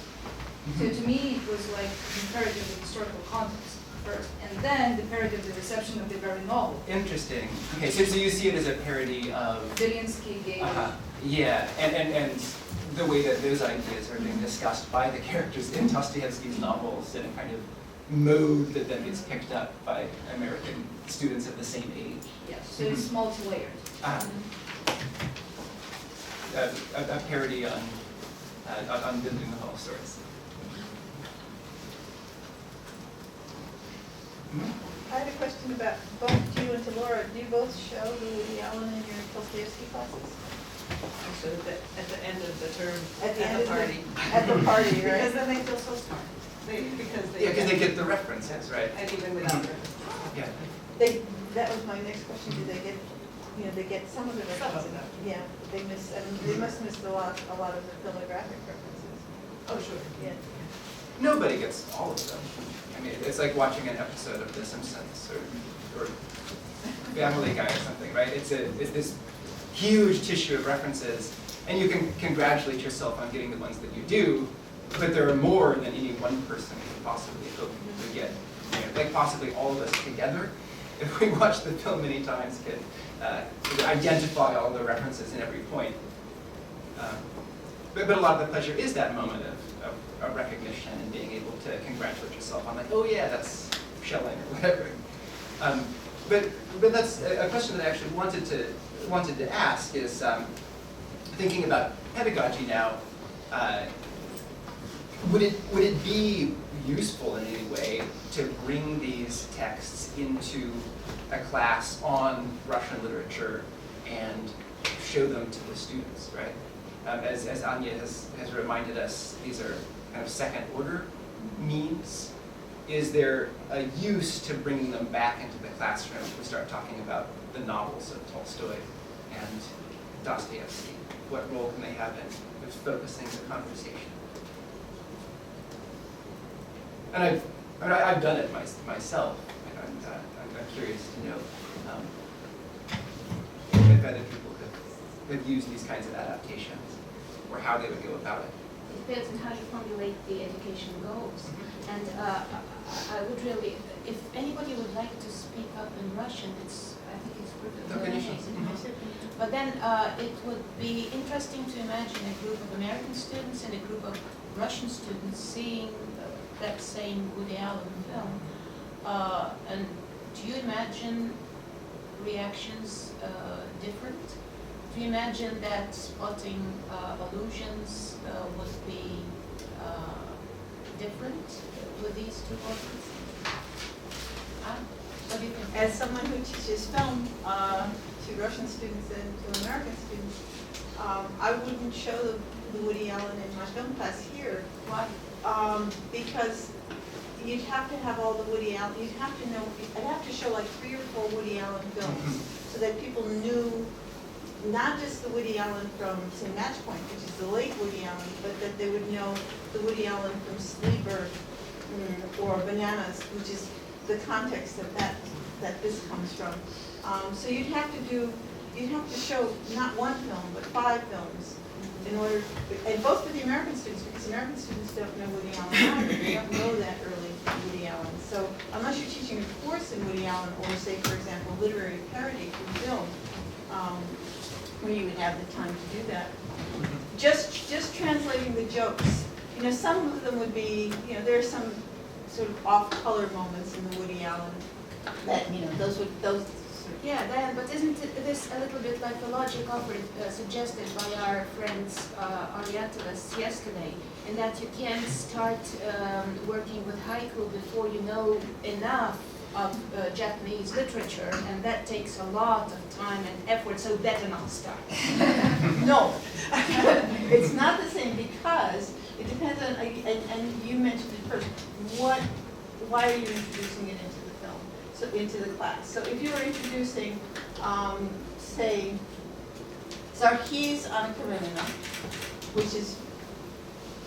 So to me, it was like comparative the historical context first, and then comparative the reception of the very novel. Interesting. Okay, so you see it as a parody of... Belinsky gave... Yeah, and the way that those ideas are being discussed by the characters in Dostoevsky's novels in a kind of mode that then gets picked up by American students of the same age. Yes, so it's multi-layered. A parody on building the whole stories. I had a question about both you and to Laura. Do you both show the Woody Allen in your Dostoevsky classes? So at the end of the term, At the end of party. At the party, right? Because then they feel so smart. Because they get the references, right? And even without them. Yeah. That was my next question. Do they get, they get some of the references? Yeah, they must miss a lot of the philographic references. Oh, sure. Yeah. Nobody gets all of them. I mean, it's like watching an episode of The Simpsons or Family Guy or something, right? It's this huge tissue of references, and you can congratulate yourself on getting the ones that you do, but there are more than any one person could possibly hope to get. Like possibly all of us together, if we watch the film many times, can identify all the references in every point. But a lot of the pleasure is that moment of recognition and being able to congratulate yourself on, like, oh yeah, that's Schelling or whatever. But that's a question that I actually wanted to ask is thinking about pedagogy now. Would it be useful in any way to bring these texts into a class on Russian literature and show them to the students, right? As Anya has reminded us, these are kind of second order means. Is there a use to bringing them back into the classroom if we start talking about the novels of Tolstoy and Dostoevsky? What role can they have in focusing the conversation? And I've done it myself, and I'm curious to know if other people could use these kinds of adaptations, or how they would go about it. It depends on how you formulate the education goals. And I would really, if anybody would like to speak up in Russian, I think it's pretty. But then it would be interesting to imagine a group of American students and a group of Russian students seeing that same Woody Allen film. And do you imagine reactions different? Do you imagine that spotting allusions would be different with these two authors? What do you think? As someone who teaches film to Russian students and to American students, I wouldn't show the Woody Allen in my film class here. Why? Because you'd have to have all the Woody Allen, you'd have to know, I'd have to show like 3 or 4 Woody Allen films so that people knew not just the Woody Allen from, say, Match Point, which is the late Woody Allen, but that they would know the Woody Allen from Sleeper or Bananas, which is the context that this comes from. So you'd have to show not one film, but 5 films in order, and both for the American students, because American students don't know Woody Allen either. They don't know that early Woody Allen. So unless you're teaching a course in Woody Allen, or say, for example, literary parody through film, where you would have the time to do that. Just translating the jokes. Some of them would be, there are some sort of off-color moments in the Woody Allen that, those. Yeah, Diane, but isn't this a little bit like the logic offered, suggested by our friends Orientalists yesterday, in that you can't start working with haiku before you know enough of Japanese literature, and that takes a lot of time and effort, so better not start. No, it's not the same, because it depends on, and you mentioned it first, why are you introducing it into the film, so into the class? So if you were introducing, say, Zarki's Anna Karenina, which is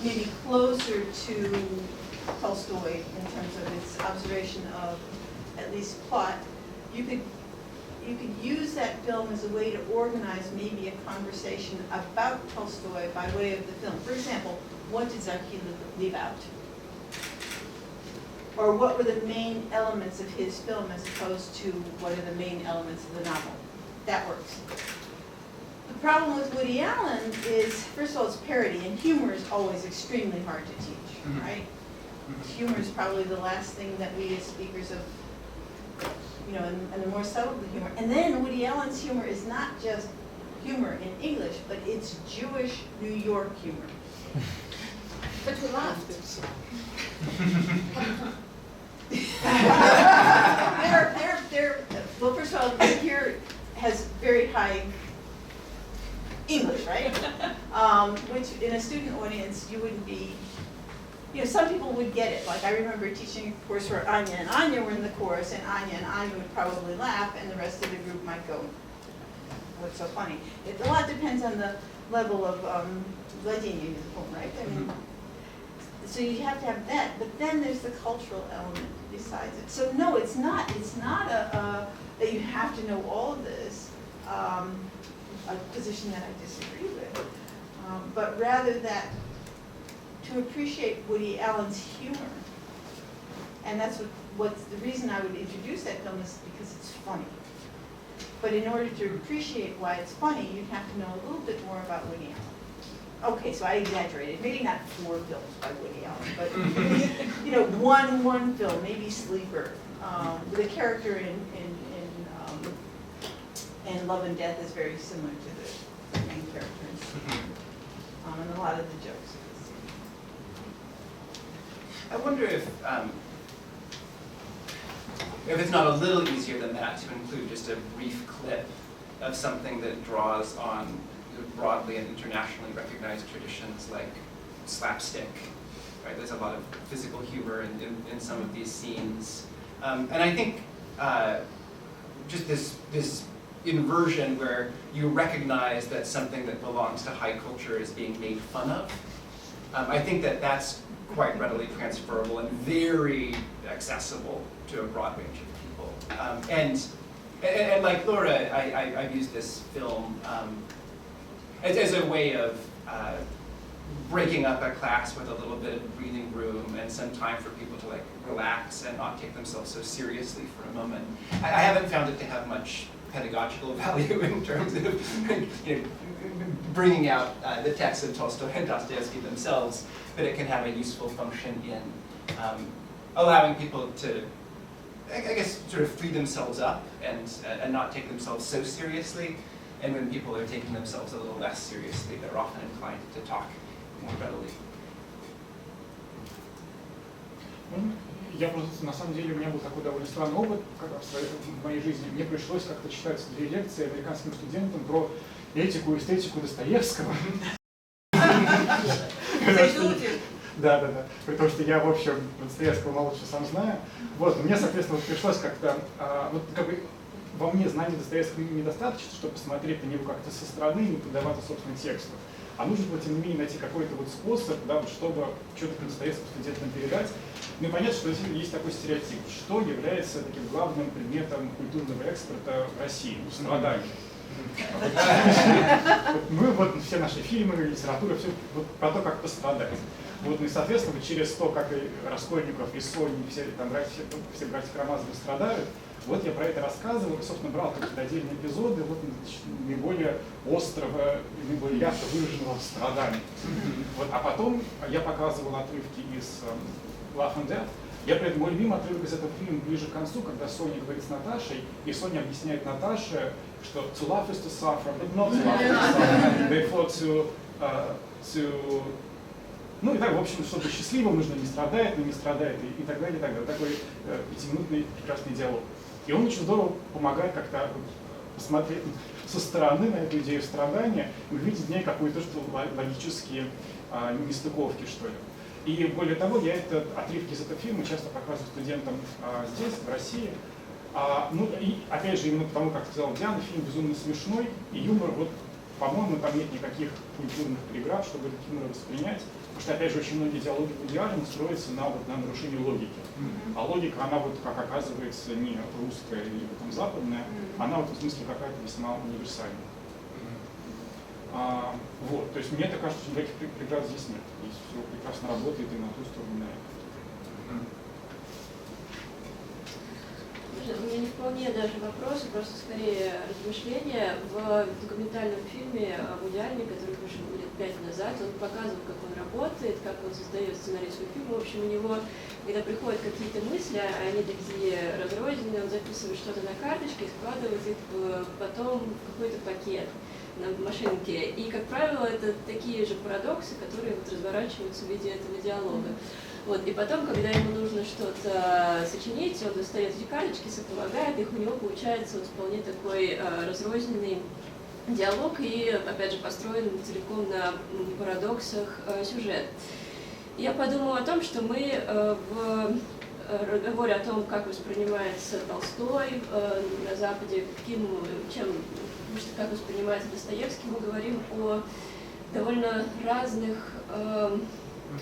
maybe closer to Tolstoy in terms of its observation of at least plot, you could use that film as a way to organize maybe a conversation about Tolstoy by way of the film. For example, what did Zaki leave out? Or what were the main elements of his film as opposed to what are the main elements of the novel? That works. The problem with Woody Allen is, first of all, it's parody, and humor is always extremely hard to teach, right? Humor is probably the last thing that we as speakers of, you know, and the more subtle the humor. And then Woody Allen's humor is not just humor in English, but it's Jewish New York humor. But we laughed. Well, first of all, here has very high English, right? Which in a student audience, you wouldn't be, you know, some people would get it. Like I remember teaching a course where Anya and Anya were in the chorus, and Anya would probably laugh, and the rest of the group might go, what's so funny? A lot depends on the level of Lетняя musical, right? I mean, so you have to have that, but then there's the cultural element besides it. So no, it's not that you have to know all of this, a position that I disagree with, but rather that to appreciate Woody Allen's humor, and that's what's the reason I would introduce that film is because it's funny. But in order to appreciate why it's funny, you have to know a little bit more about Woody Allen. Okay, so I exaggerated. Maybe not 4 films by Woody Allen, but you know, one film, maybe Sleeper, with a character in Love and Death is very similar to the main character in Sleeper, and a lot of the jokes. I wonder if it's not a little easier than that to include just a brief clip of something that draws on broadly and internationally recognized traditions like slapstick, right? There's a lot of physical humor in some of these scenes. And I think just this inversion where you recognize that something that belongs to high culture is being made fun of, I think that that's quite readily transferable and very accessible to a broad range of people. And like Laura, I've used this film as a way of breaking up a class with a little bit of breathing room and some time for people to like relax and not take themselves so seriously for a moment. I haven't found it to have much pedagogical value in terms of bringing out the texts of Tolstoy and Dostoevsky themselves, but it can have a useful function in allowing people to, I guess, sort of free themselves up and not take themselves so seriously. And when people are taking themselves a little less seriously, they're often inclined to talk more readily. Я просто, на самом деле, у меня был такой довольно странный опыт в моей жизни. Мне пришлось как-то читать 2 лекции американским студентам про этику и эстетику Достоевского. Да. Потому что я, в общем, Достоевского мало чего сам знаю. Вот, мне, соответственно, пришлось как-то, вот как бы во мне знаний Достоевского недостаточно, чтобы посмотреть на него как-то со стороны и не подаваться собственным тексту. А нужно было, тем не менее, найти какой-то вот способ, да, вот, чтобы что-то про Достоевского студентам передать. Ну и понятно, что есть такой стереотип, что является таким главным предметом культурного экспорта в России, страдания. Мы вот все наши фильмы, литература, все вот про то, как пострадать. Вот, ну и, соответственно, через то, как и Раскольников, и Сонни, все братья Карамазовы страдают, вот я про это рассказывал, и, собственно, брал какие-то отдельные эпизоды вот, наиболее острого, наиболее ярко выраженного страдания. Вот, а потом я показывал отрывки из Love and Death. Мой любимый отрывок из этого фильма ближе к концу, когда Соня говорит с Наташей, и Соня объясняет Наташе, что to love is to suffer, but not to love is to suffer. Therefore to ну и так, в общем, чтобы счастливым нужно не страдать, но не страдает, и так далее, и так далее. Такой 5-минутный прекрасный диалог. И он очень здорово помогает как-то посмотреть со стороны на эту идею страдания, увидеть в ней какие-то логические нестыковки, что ли. И более того, я отрывки из этого фильма часто показываю студентам здесь, в России. Ну и опять же, именно потому, как сказала Диана, фильм безумно смешной, и юмор, вот, по-моему, там нет никаких культурных преград, чтобы этот юмор воспринять. Потому что, опять же, очень многие диалоги в идеале строятся на нарушении логики. А логика, она вот, как оказывается, не русская или там западная, она вот в смысле какая-то весьма универсальная. Вот, то есть мне это кажется, что никаких преград здесь нет. Здесь все прекрасно работает и на ту сторону, и на эту. У меня не вполне даже вопросы, просто скорее размышления. В документальном фильме о Вуди Аллене, который вышел лет 5 назад, он показывал, как он работает, как он создает сценарий своего фильма. В общем, у него, когда приходят какие-то мысли, они такие разрозненные, он записывает что-то на карточке и складывает их потом в какой-то пакет на машинке. И, как правило, это такие же парадоксы, которые вот разворачиваются в виде этого диалога. Вот, и потом, когда ему нужно что-то сочинить, он достает эти карточки, сополагает их, у него получается вот вполне такой разрозненный диалог и, опять же, построен целиком на парадоксах сюжет. Я подумала о том, что мы в разговоре о том, как воспринимается Толстой на Западе, как воспринимается Достоевский, мы говорим о довольно разных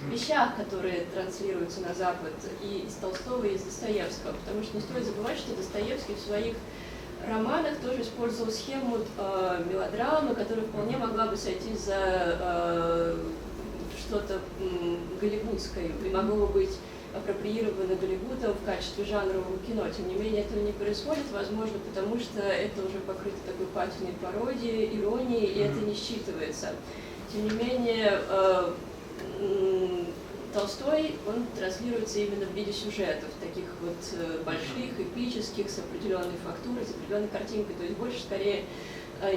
вещах, которые транслируются на Запад и из Толстого, и из Достоевского, потому что не стоит забывать, что Достоевский в своих романах тоже использовал схему мелодрамы, которая вполне могла бы сойти за что-то голливудское, и могло бы быть апроприировано Голливудом в качестве жанрового кино. Тем не менее, этого не происходит, возможно, потому что это уже покрыто такой патиной пародией, иронией, и это не считывается. Тем не менее, Толстой, он транслируется именно в виде сюжетов, таких вот больших, эпических, с определенной фактурой, с определенной картинкой, то есть больше, скорее,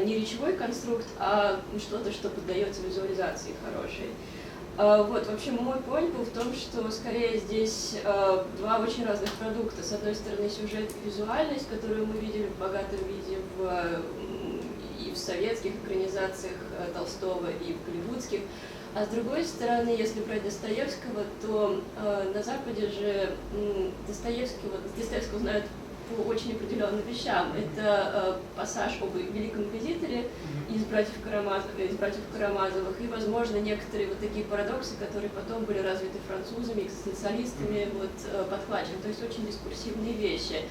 не речевой конструкт, а что-то, что поддается визуализации хорошей. Вот, в общем, мой point был в том, что скорее здесь два очень разных продукта. С одной стороны, сюжет и визуальность, которую мы видели в богатом виде и в советских экранизациях Толстого, и в голливудских. А с другой стороны, если брать Достоевского, то на Западе же Достоевского знают по очень определенным вещам. Это пассаж об Великом инквизиторе из братьев Карамазовых, и, возможно, некоторые вот такие парадоксы, которые потом были развиты французами, экзистенциалистами, подхвачены. То есть очень дискурсивные вещи.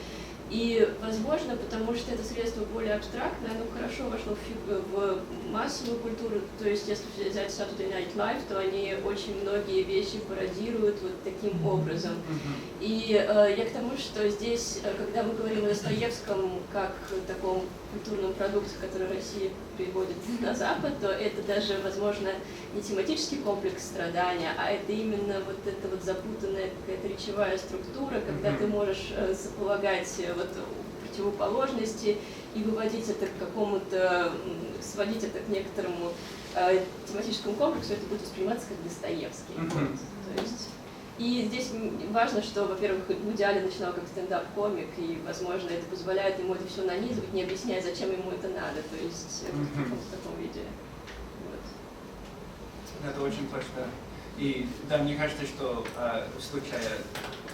И, возможно, потому что это средство более абстрактное, оно хорошо вошло в массовую культуру. То есть, если взять Saturday Night Live, то они очень многие вещи пародируют вот таким образом. И я к тому, что здесь, когда мы говорим о Достоевском как таком культурном продукте, который Россия приводит на Запад, то это даже, возможно, не тематический комплекс страдания, а это именно вот эта вот запутанная какая-то речевая структура, когда ты можешь полагать вот противоположности и выводить это к какому-то, сводить это к некоторому тематическому комплексу, это будет восприниматься как Достоевский. То есть, и здесь важно, что, во-первых, Вуди Аллен начинал как стендап-комик, и, возможно, это позволяет ему это все нанизывать, не объясняя, зачем ему это надо, то есть в таком виде. Вот. Это очень точно. И да, мне кажется, что в случае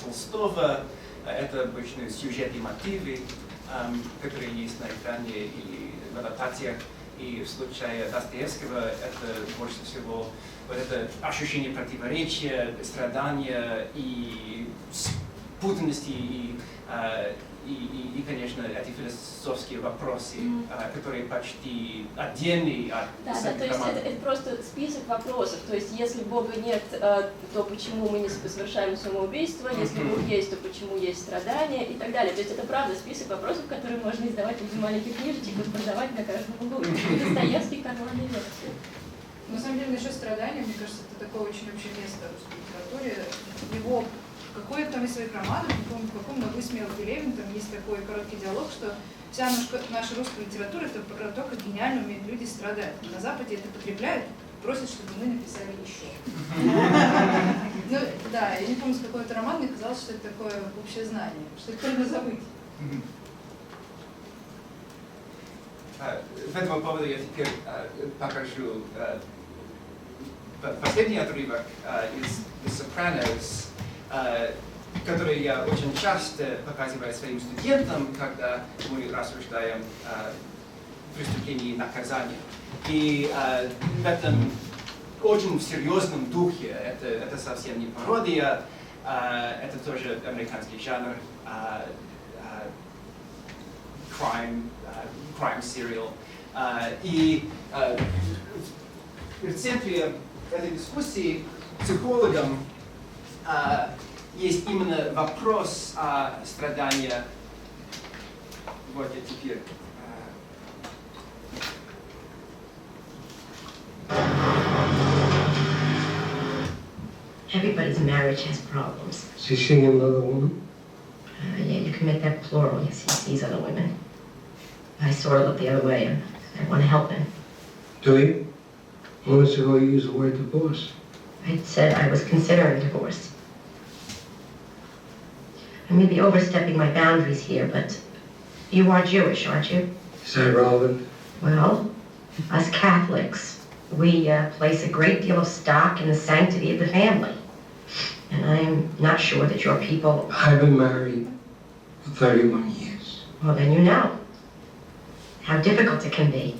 Толстого это обычно сюжет и мотивы, которые есть на экране или в адаптациях. И в случае Достоевского это больше всего вот это ощущение противоречия, страдания и путанности, и, конечно, эти философские вопросы, которые почти отдельные от то есть это просто список вопросов. То есть если Бога нет, то почему мы не совершаем самоубийство, если Бог есть, то почему есть страдания и так далее. То есть это правда список вопросов, которые можно издавать в виде маленьких книжечек и продавать на каждом углу. Достоевский карманный лекции. На самом деле, насчет страдания, мне кажется, это такое очень общее место в русской литературе. Его какой-то там из своих романов, не помню, в каком, но «Высмеял Пелевин», там есть такой короткий диалог, что вся наша русская литература — это про то, как гениально умеют люди страдать. На Западе это потребляют, просят, чтобы мы написали еще. Ну да, я не помню, с какой-то роман, мне казалось, что это такое общее знание, что это трудно забыть. По этому поводу я теперь покажу последний отрывок из «Сопранос», который я очень часто показываю своим студентам, когда мы рассуждаем о преступлении и наказании. И в этом очень серьезном духе, это совсем не пародия, это тоже американский жанр, crime serial. И в центре этой дискуссии психологам есть именно вопрос о страданиях. Вот я теперь. Everybody's marriage has problems. Is he seeing another woman? Yeah, you can make that plural. Yes, he sees other women. I sort of look the other way, and I want to help him. Do you? Moments ago you used the word divorce. I said I was considering divorce. I may be overstepping my boundaries here, but you are Jewish, aren't you? Is that relevant? Well, us Catholics, we place a great deal of stock in the sanctity of the family. And I'm not sure that your people... I've been married for 31 years. Well, then you know how difficult it can be.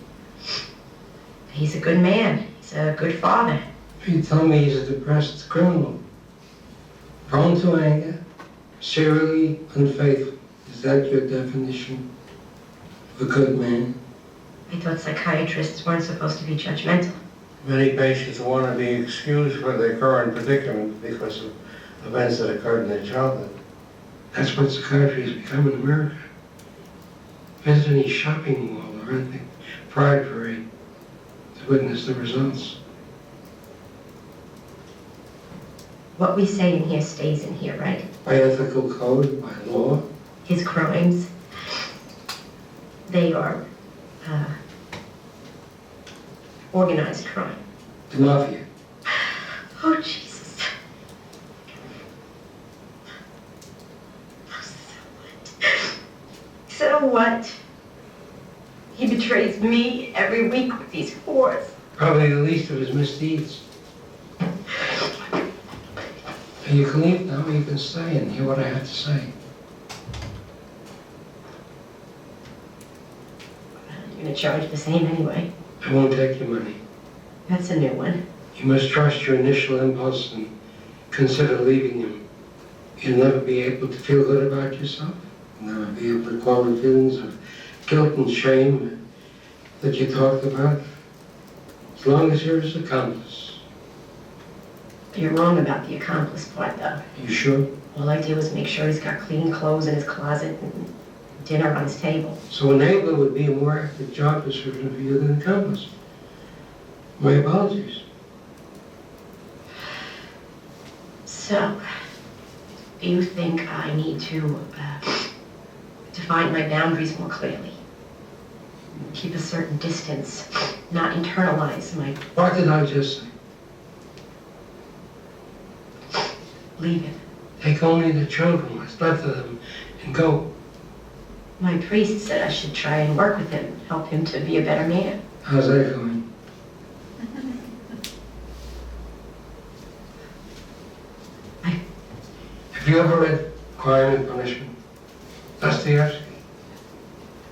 He's a good man. He's a good father. You tell me he's a depressed criminal, prone to anger, serially unfaithful. Is that your definition of a good man? I thought psychiatrists weren't supposed to be judgmental. Many patients want to be excused for their current predicament because of events that occurred in their childhood. That's what psychiatry has become in America. Visit any shopping mall or anything, Pride Parade, to witness the results. What we say in here stays in here, right? By ethical code, by law. His crimes, they are organized crime. The mafia. Oh, Jesus. So what? He betrays me every week with these whores. Probably the least of his misdeeds. And you can leave now, you can stay and hear what I have to say. You're going to charge the same anyway. I won't take your money. That's a new one. You must trust your initial impulse and consider leaving him. You'll never be able to feel good about yourself. You'll never be able to quell the feelings of guilt and shame that you talked about. As long as you're his accomplice. You're wrong about the accomplice part, though. You sure? All I do is make sure he's got clean clothes in his closet and dinner on his table. So enabler would be a more accurate job description for you than accomplice. My apologies. So, do you think I need to define my boundaries more clearly? Keep a certain distance, not internalize my... What did I just say? Leave it. Take only the children, what's left of them, and go. My priest said I should try and work with him, help him to be a better man. How's that going? Have you ever read Crime and Punishment? Dostoevsky.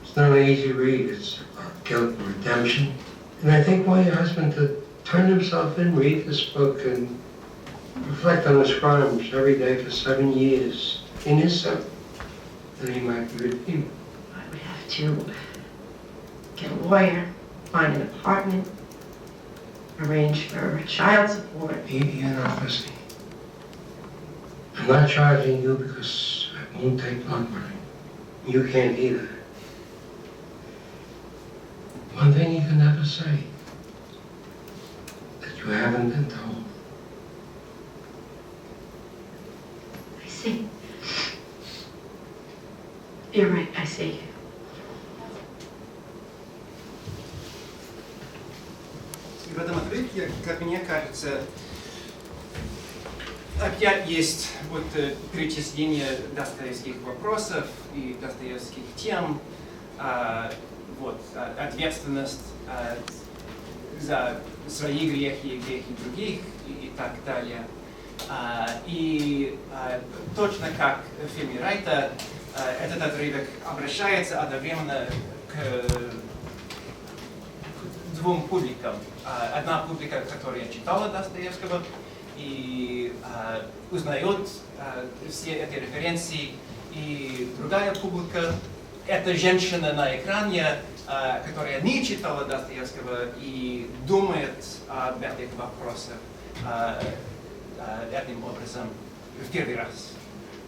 It's not an easy read. It's about guilt and redemption. And I think why your husband to turn himself in, read this book, and reflect on his crimes every day for 7 years in his cell, then he might be redeemed. I would have to get a lawyer, find an apartment, arrange for child support. You're not listening. I'm not charging you because I won't take blood money. You can't either. One thing you can never say, that you haven't been told. I see. You're right, I see. В этом отрывке, как мне кажется, опять есть вот перечисление достоевских вопросов и достоевских тем, вот, ответственность за свои грехи и грехи других и так далее. И точно как в фильме Райта, этот отрывок обращается одновременно к двум публикам. Одна публика, которая читала Достоевского и узнает все эти референции, и другая публика, эта женщина на экране, которая не читала Достоевского и думает об этих вопросах этим образом в первый раз.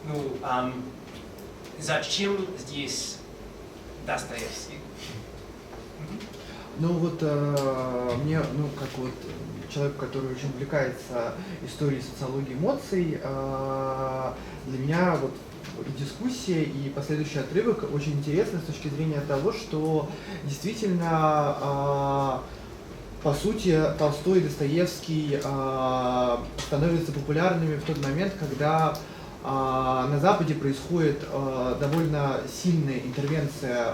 Ну, зачем здесь Достоевский? Ну вот мне, ну как вот человек, который очень увлекается историей социологии эмоций, для меня вот дискуссия и последующий отрывок очень интересны с точки зрения того, что действительно, по сути, Толстой и Достоевский становятся популярными в тот момент, когда на Западе происходит довольно сильная интервенция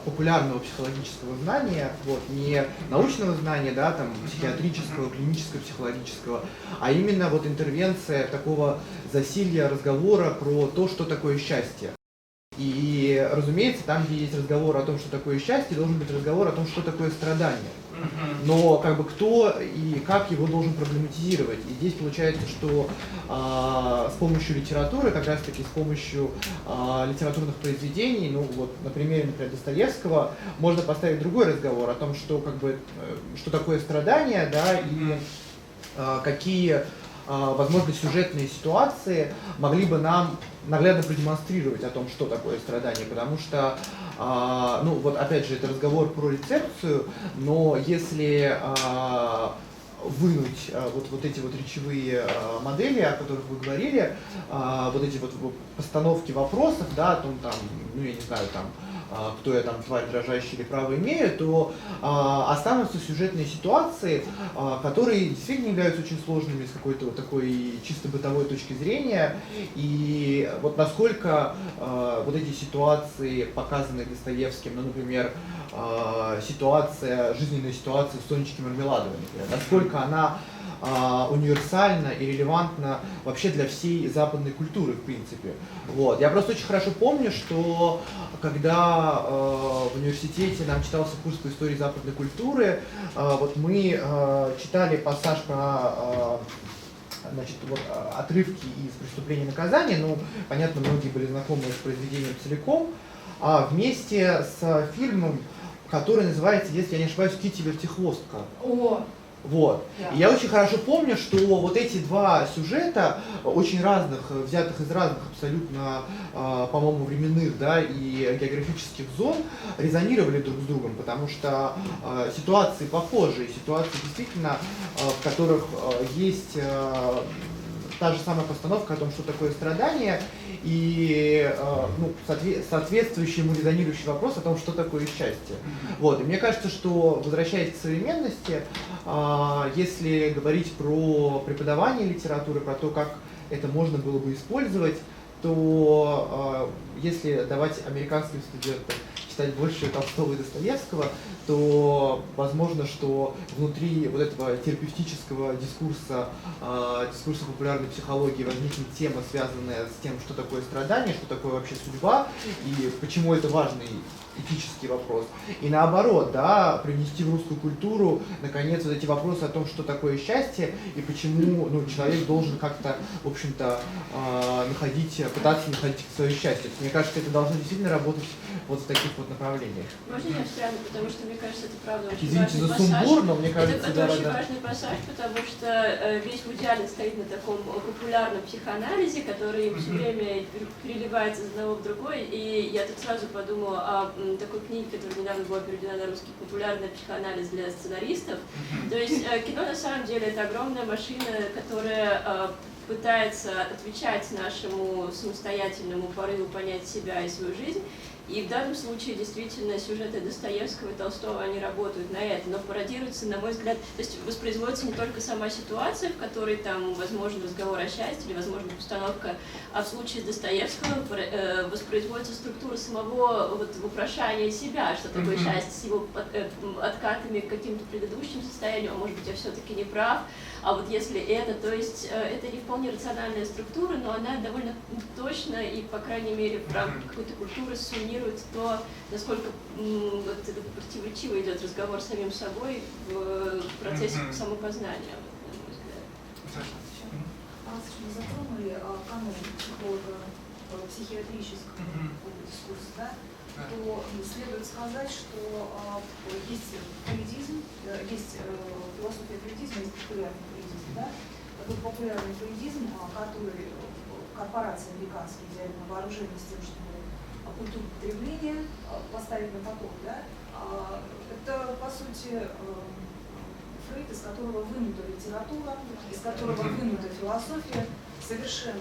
популярного психологического знания, вот, не научного знания, да, там, психиатрического, клинического, психологического, а именно вот интервенция такого засилья разговора про то, что такое счастье. И, разумеется, там, где есть разговор о том, что такое счастье, должен быть разговор о том, что такое страдание. Но как бы кто и как его должен проблематизировать. И здесь получается, что с помощью литературы, как раз таки с помощью литературных произведений, ну вот на примере, например, Достоевского, можно поставить другой разговор о том, что как бы что такое страдание, да, и какие возможно, сюжетные ситуации могли бы нам наглядно продемонстрировать о том, что такое страдание, потому что, ну вот опять же, это разговор про рецепцию, но если вынуть вот эти вот речевые модели, о которых вы говорили, вот эти вот постановки вопросов, да, о том там, ну я не знаю, там, кто я там, тварь дрожащая или право имею, то останутся сюжетные ситуации, которые действительно являются очень сложными с какой-то вот такой чисто бытовой точки зрения. И вот насколько вот эти ситуации, показанные Достоевским, ну, например, жизненная ситуация с Сонечкой Мармеладовой, например, насколько она универсальна и релевантна вообще для всей западной культуры, в принципе. Вот. Я просто очень хорошо помню, что когда в университете нам читался курс по истории западной культуры, вот мы читали пассаж про значит, вот, отрывки из «Преступления и наказания», ну, понятно, многие были знакомы с произведением целиком, вместе с фильмом, который называется, если я не ошибаюсь, «Китти Вертихвостка». О! Вот. Да. И я очень хорошо помню, что вот эти два сюжета, очень разных, взятых из разных абсолютно, по-моему, временных, да, и географических зон, резонировали друг с другом, потому что ситуации похожие, ситуации действительно, в которых есть та же самая постановка о том, что такое страдание, и ну, соответствующий ему резонирующий вопрос о том, что такое счастье. Вот. И мне кажется, что, возвращаясь к современности, если говорить про преподавание литературы, про то, как это можно было бы использовать, то если давать американским студентам читать больше Толстого и Достоевского, то возможно, что внутри вот этого терапевтического дискурса популярной психологии возникнет тема, связанная с тем, что такое страдание, что такое вообще судьба, и почему это важный этический вопрос. И наоборот, да, привнести в русскую культуру, наконец, вот эти вопросы о том, что такое счастье, и почему человек должен как-то, в общем-то, пытаться находить свое счастье. Мне кажется, это должно действительно работать вот в таких вот направлениях. Можно я встряну, потому что мне кажется, это правда очень Извините важный за пассаж. сумбур, но мне кажется, это очень важный пассаж, потому что весь Вуди Аллен стоит на таком популярном психоанализе, который все время переливается из одного в другой, и я тут сразу подумала о такой книге, которая недавно была переведена на русский, «Популярный психоанализ для сценаристов». То есть кино на самом деле это огромная машина, которая пытается отвечать нашему самостоятельному порыву понять себя и свою жизнь. И в данном случае действительно сюжеты Достоевского и Толстого, они работают на это, но пародируются, на мой взгляд, то есть воспроизводится не только сама ситуация, в которой там возможен разговор о счастье или возможна постановка, а в случае с Достоевского воспроизводится структура самого вот вопрошания себя, что такое счастье, с его откатами к каким-то предыдущим состояниям, а может быть я все-таки не прав, а вот если это, то есть это не вполне рациональная структура, но она довольно точно и, по крайней мере, в рамках какой-то культуры суммирует то, насколько вот, это противоречиво идет разговор с самим собой в процессе самопознания, на мой взгляд. Затронули канон психолога психиатрического дискурса, да? то следует сказать, что есть фрейдизм, есть философия фрейдизма, есть популярный фрейдизм, да? Такой популярный фрейдизм, который корпорации американские взяли на вооружение с тем, чтобы культуру потребления поставить на поток, да? Это, по сути, Фрейд, из которого вынута литература, из которого вынута философия, совершенно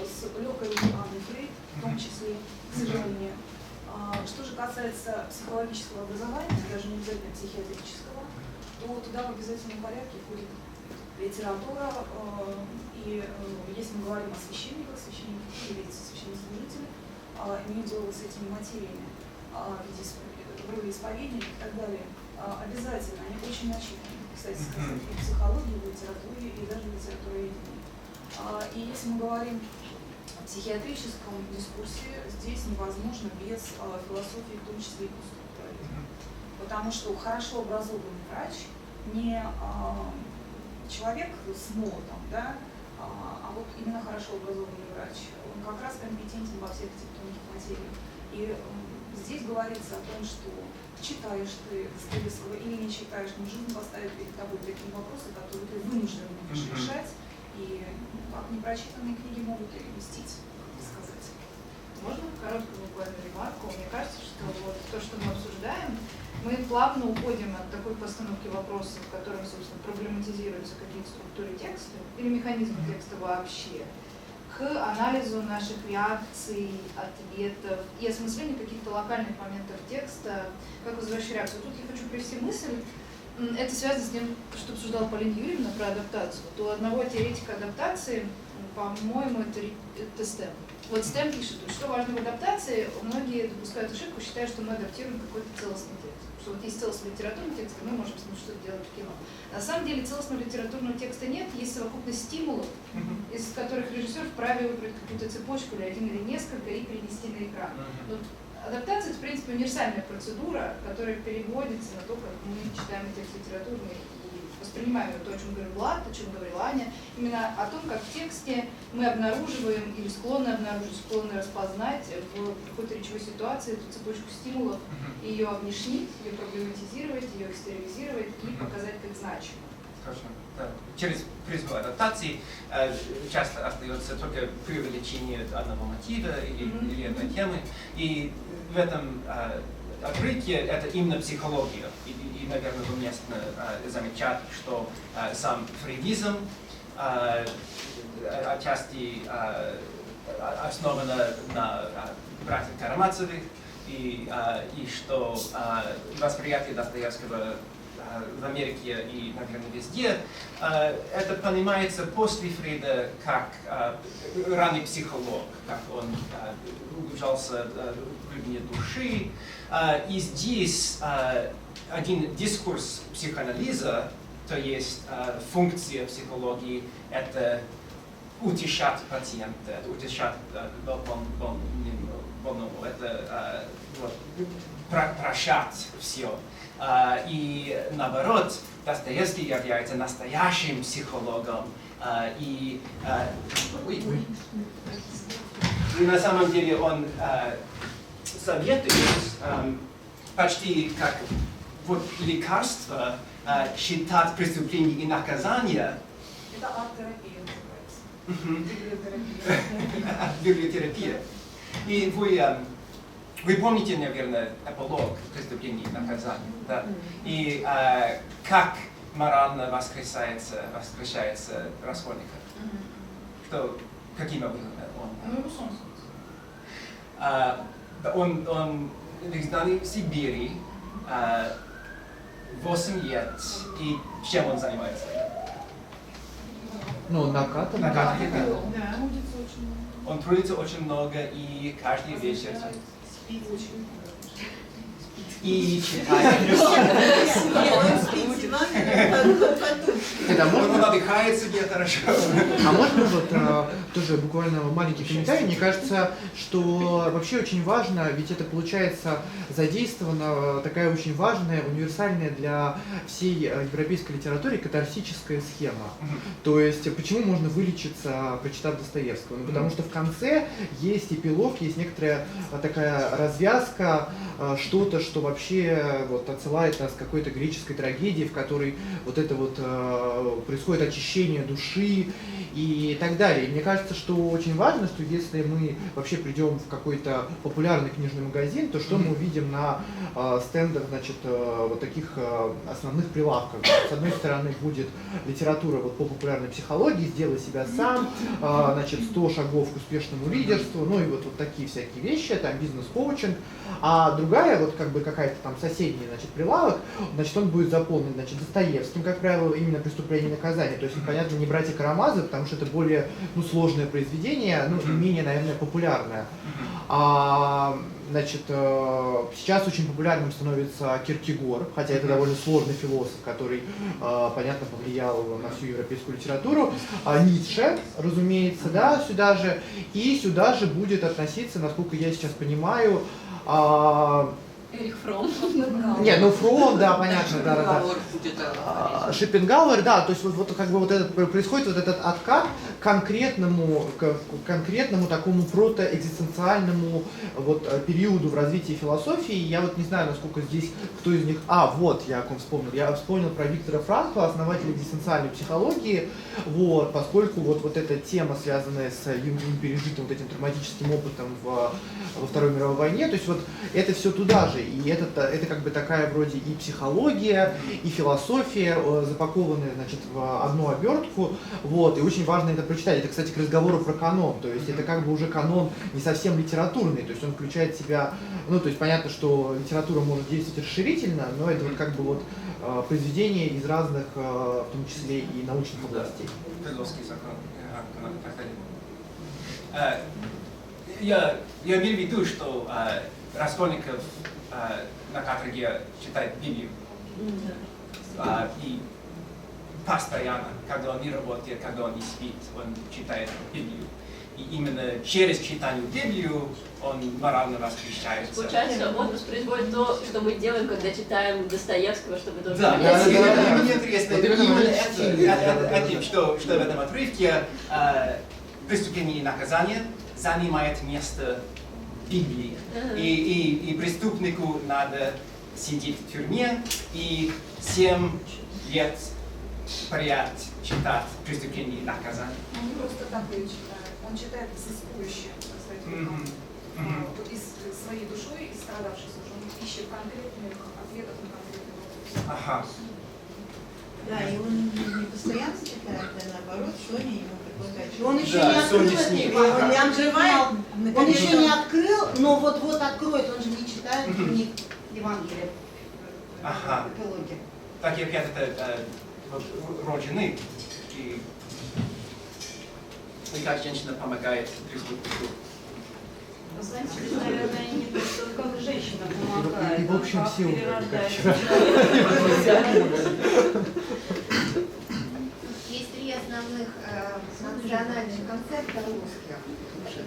с легкой руки Анны Фрейд, в том числе, к сожалению. Что же касается психологического образования, даже не обязательно психиатрического, то туда в обязательном порядке входит литература, и если мы говорим о священниках, священники или священнослужители, имеют дело с этими материями в роли исповедника и так далее, обязательно, они очень начитаны, кстати сказать, и в психологии, и в литературе, и даже в литературоведении. И если мы говорим о психиатрическом дискурсе, здесь невозможно без философии, в том числе и конструктивизма. Потому что хорошо образованный врач не человек с молотом, да, а вот именно хорошо образованный врач, он как раз компетентен во всех этих тонких материях. И здесь говорится о том, что читаешь ты Достоевского или не читаешь, но жизнь поставит перед тобой такие вопросы, которые ты вынужден будешь решать, и как непрочитанные книги могут ее вместить, так сказать. Можно короткую буквально ремарку? Мне кажется, что вот то, что мы обсуждаем, мы плавно уходим от такой постановки вопросов, в котором, собственно, проблематизируются какие-то структуры текста или механизмы текста вообще, к анализу наших реакций, ответов и осмыслению каких-то локальных моментов текста, как вызывающих реакцию. Тут я хочу привести мысль, это связано с тем, что обсуждала Полина Юрьевна про адаптацию. То у одного теоретика адаптации, по-моему, это Стэм. Вот Стэм пишет, что важно в адаптации, многие допускают ошибку, считая, что мы адаптируем какой-то целостный текст. Что вот есть целостный литературный текст, и мы можем с ним что-то делать в кино. На самом деле целостного литературного текста нет, есть совокупность стимулов, из которых режиссер вправе выбрать какую-то цепочку или один или несколько и перенести на экран. Но адаптация — это, в принципе, универсальная процедура, которая переводится на то, как мы читаем текст литературный и воспринимаем то, о чем говорил Влад, о чем говорила Аня, именно о том, как в тексте мы обнаруживаем или склонны обнаружить, склонны распознать в какой-то речевой ситуации эту цепочку стимулов, и ее обнишнить, ее проблематизировать, ее экстериоризировать и показать как значимую. Точно. Да. Через призму адаптации часто остается только преувеличение одного мотива или одной темы, и в этом отрывке это именно психология. И наверное, уместно замечать, что сам фрейдизм отчасти основан на братьях Карамазовых, и что восприятие Достоевского в Америке и, наверное, везде, это понимается после Фрейда как ранний психолог, как он углублялся в глубине души. И здесь один дискурс психоанализа, то есть функция психологии, это утешать пациента, это утешать больного, это прощать все. И наоборот, Достоевский является настоящим психологом. И на самом деле он советует почти как вот лекарство считать преступление и наказание. Это арт-терапия называется. Библиотерапия. И вы помните, наверное, эпилог преступления и наказания, да? И как морально воскрешается раскольника? Каким образом он в изгнании в Сибири 8 лет, и чем он занимается? Ну, накатывает. Да. Он трудится очень много, и каждый вечер и читает. Он отдыхает себе хорошо. А можно вот тоже буквально маленький комментарий? Мне кажется, что вообще очень важно, ведь это получается задействована такая очень важная, универсальная для всей европейской литературы катарсическая схема. То есть почему можно вылечиться, прочитав Достоевского? Ну, потому что в конце есть эпилог, есть некоторая такая развязка, что-то, что вообще вот отсылает нас к какой-то греческой трагедии, в которой вот это вот происходит очищение души и так далее. И мне кажется, что очень важно, что если мы вообще придем в какой-то популярный книжный магазин, то что мы увидим на стендах, значит, вот таких основных прилавках. С одной стороны будет литература вот по популярной психологии, сделай себя сам, значит, 100 шагов к успешному лидерству, ну и вот такие всякие вещи, там бизнес-коучинг. А другая, вот как бы какая-то там соседняя, значит, прилавок, значит, он будет заполнен, значит, Достоевским, как правило, именно «Преступление и наказание». То есть, понятно, не «Братья Карамазовы», потому что это более, ну, сложное произведение, ну, и менее, наверное, популярное. Значит, сейчас очень популярным становится Киркегор, хотя это довольно сложный философ, который, понятно, повлиял на всю европейскую литературу. Ницше, разумеется, да, сюда же. И сюда же будет относиться, насколько я сейчас понимаю, Эрих Фром. Нет, ну Фром, да, понятно, да. Шопенгауэр, да, то есть вот как бы вот этот происходит вот этот откат к конкретному такому протоэкзистенциальному вот периоду в развитии философии. Я вот не знаю, насколько здесь кто из них. Вот я о ком вспомнил. Я вспомнил про Виктора Франкла, основателя экзистенциальной психологии, вот, поскольку вот эта тема, связанная с им пережитым вот этим травматическим опытом во Второй мировой войне, то есть вот это все туда же. И это как бы такая вроде и психология, и философия, запакованная, значит, в одну обертку, вот, и очень важно это прочитать. Это, кстати, к разговору про канон, то есть это как бы уже канон не совсем литературный, то есть он включает в себя, ну, то есть понятно, что литература может действовать расширительно, но это вот как бы вот произведения из разных, в том числе и научных областей. Я имею в виду, что Раскольников на каторге читает Библию. И постоянно, когда он не работает, когда он не спит, он читает Библию. И именно через читание Библию он морально воскрешается. Получается, он воспроизводит то, что мы делаем, когда читаем Достоевского, чтобы тоже... Да, мне интересно именно этим, что в этом отрывке преступление и наказание занимает место Библии. И преступнику надо сидеть в тюрьме и 7 лет поряд читать «Преступление и наказание». Он не просто так ее читает, он читает взыскующе, так сказать, из своей душой, и страдавшись уже, он ищет конкретных ответов на конкретные вопросы. Да, и он не постоянно читает, а наоборот, Соня ему предлагает. Он еще да, не открыл он еще не открыл, но вот откроет, он же не читает книг Евангелия в эпилоге. Так как это рожены, и как женщина помогает преступнику. Вы знаете, наверное, не только женщина помогает, И в общем как все перерождается. Есть 3 основных национальных концепта русских.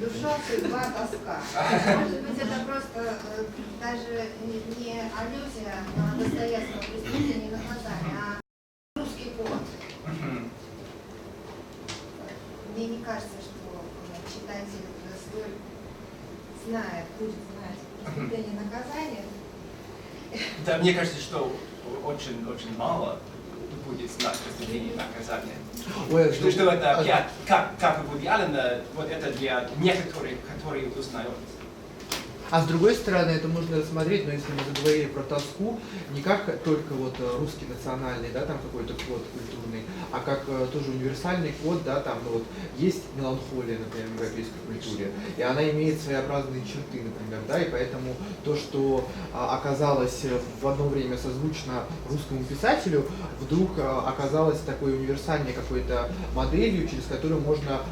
Душа, судьба, тоска. Может быть, это просто даже не аллюзия на Достоевского «Преступление и наказание», а русский код. Мне не кажется, что читатель столь знает, будет знать «Преступление и наказание». Да, мне кажется, что очень мало будет знать «Преступление и наказание». Что это опять, как в идеале, вот это для некоторых, которые узнают. А с другой стороны, это можно рассмотреть, но если мы заговорили про тоску, не как только вот русский национальный, да, там какой-то код культурный, а как тоже универсальный код, да, там, ну вот есть меланхолия, например, в европейской культуре, и она имеет своеобразные черты, например, да, и поэтому то, что оказалось в одно время созвучно русскому писателю, вдруг оказалось такой универсальной какой-то моделью, через которую можно,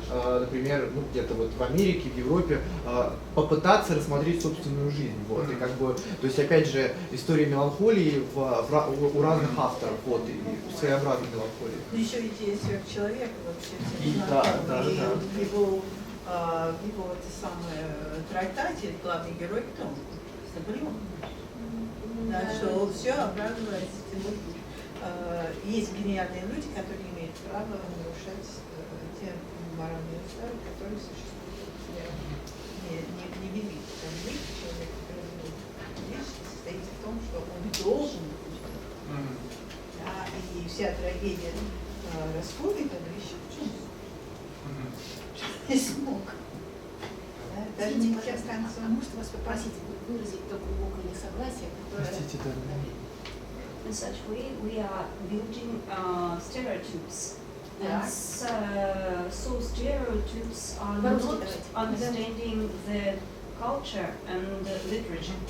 например, ну где-то вот в Америке, в Европе попытаться рассмотреть собственную жизнь, вот, и как бы, то есть, опять же, история меланхолии у разных авторов, вот, и своеобразной меланхолии. Еще идея сверхчеловека вообще. Да. В его это самое трактате главный герой кто? Наполеон. Да, что все обрадовалось. Есть гениальные люди, которые имеют право нарушать те моральные уставы, которые существуют. Не велик. Великий человек, который вещь состоит в том, что он должен быть. Да, и вся трагедия Раскольникова еще в чем? Не смог. Даже не может вас попросить выразить то глубокое несогласие, которое... Простите, да. In such way, we are building stereotypes. And so stereotypes are not understanding the culture and literature.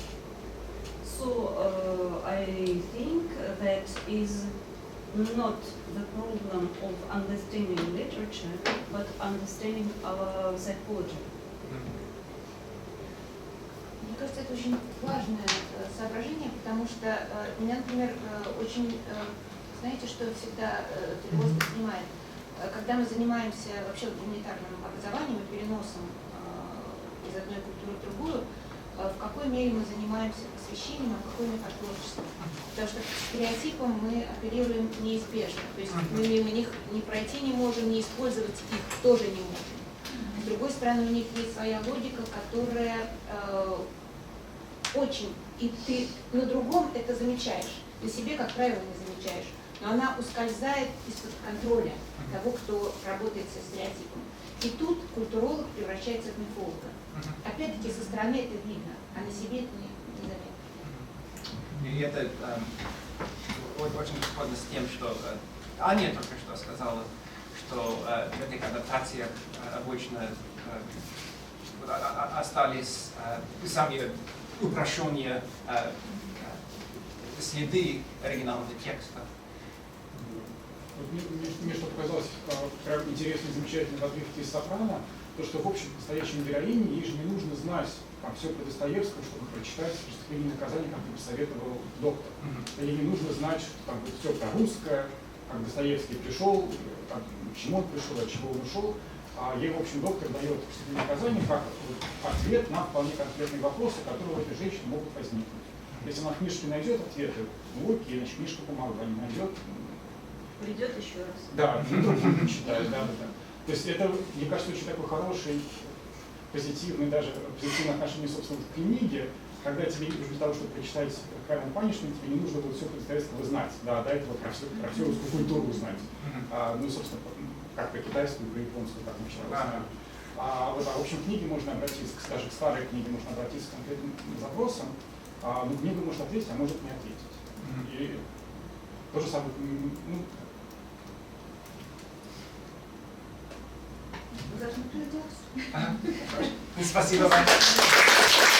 So I think that is not the problem of understanding literature, but understanding our psychology. Мне кажется, это очень важное соображение, потому что меня, например, очень, знаете, что всегда тревожно снимает, когда мы занимаемся вообще гуманитарным образованием и переносом из одной культуры в другую, в какой мере мы занимаемся просвещением, а в какой мере творчеством. Потому что к стереотипам мы апеллируем неизбежно, то есть мы мимо них не пройти не можем, не использовать их тоже не можем. С другой стороны, у них есть своя логика, которая очень, и ты на другом это замечаешь, на себе, как правило, не замечаешь, но она ускользает из-под контроля того, кто работает со стереотипом. И тут культуролог превращается в мифолога. Опять-таки со стороны это видно, а на себе это не заметно. И это очень сходно с тем, что Аня только что сказала, что в этих адаптациях обычно остались сами упрощенные следы оригинального текста. Мне что показалось прям интересно и замечательно в отрывке из «Сопрано», то, что в общем настоящей героине ей же не нужно знать там, все про Достоевского, чтобы прочитать «Преступление и наказание», как и посоветовал доктор. Ей не нужно знать, что там все про русское, как Достоевский пришел, к чему он пришел, от чего он ушел. А ей, в общем, доктор дает «Преступление и наказание» как ответ на вполне конкретные вопросы, которые у этой женщины могут возникнуть. Если она в книжке найдет ответы, ну окей, значит, книжка помогла, не найдет. Придет еще раз. Да, другие читают, да. То есть это, мне кажется, очень такой хороший, позитивный, даже позитивное отношение, собственно, к книге, когда тебе для того, чтобы прочитать «Crime and Punishment», тебе не нужно было все Достоевского знать, да, до этого про всю русскую культуру узнать. Ну, собственно, как про китайскую, про японскую, как мы вчера знаем. В общем, к книге можно обратиться, даже к старой книге можно обратиться к конкретным запросам, но книга может ответить, а может не ответить. И то же самое, ну, Должны придется. Спасибо большое.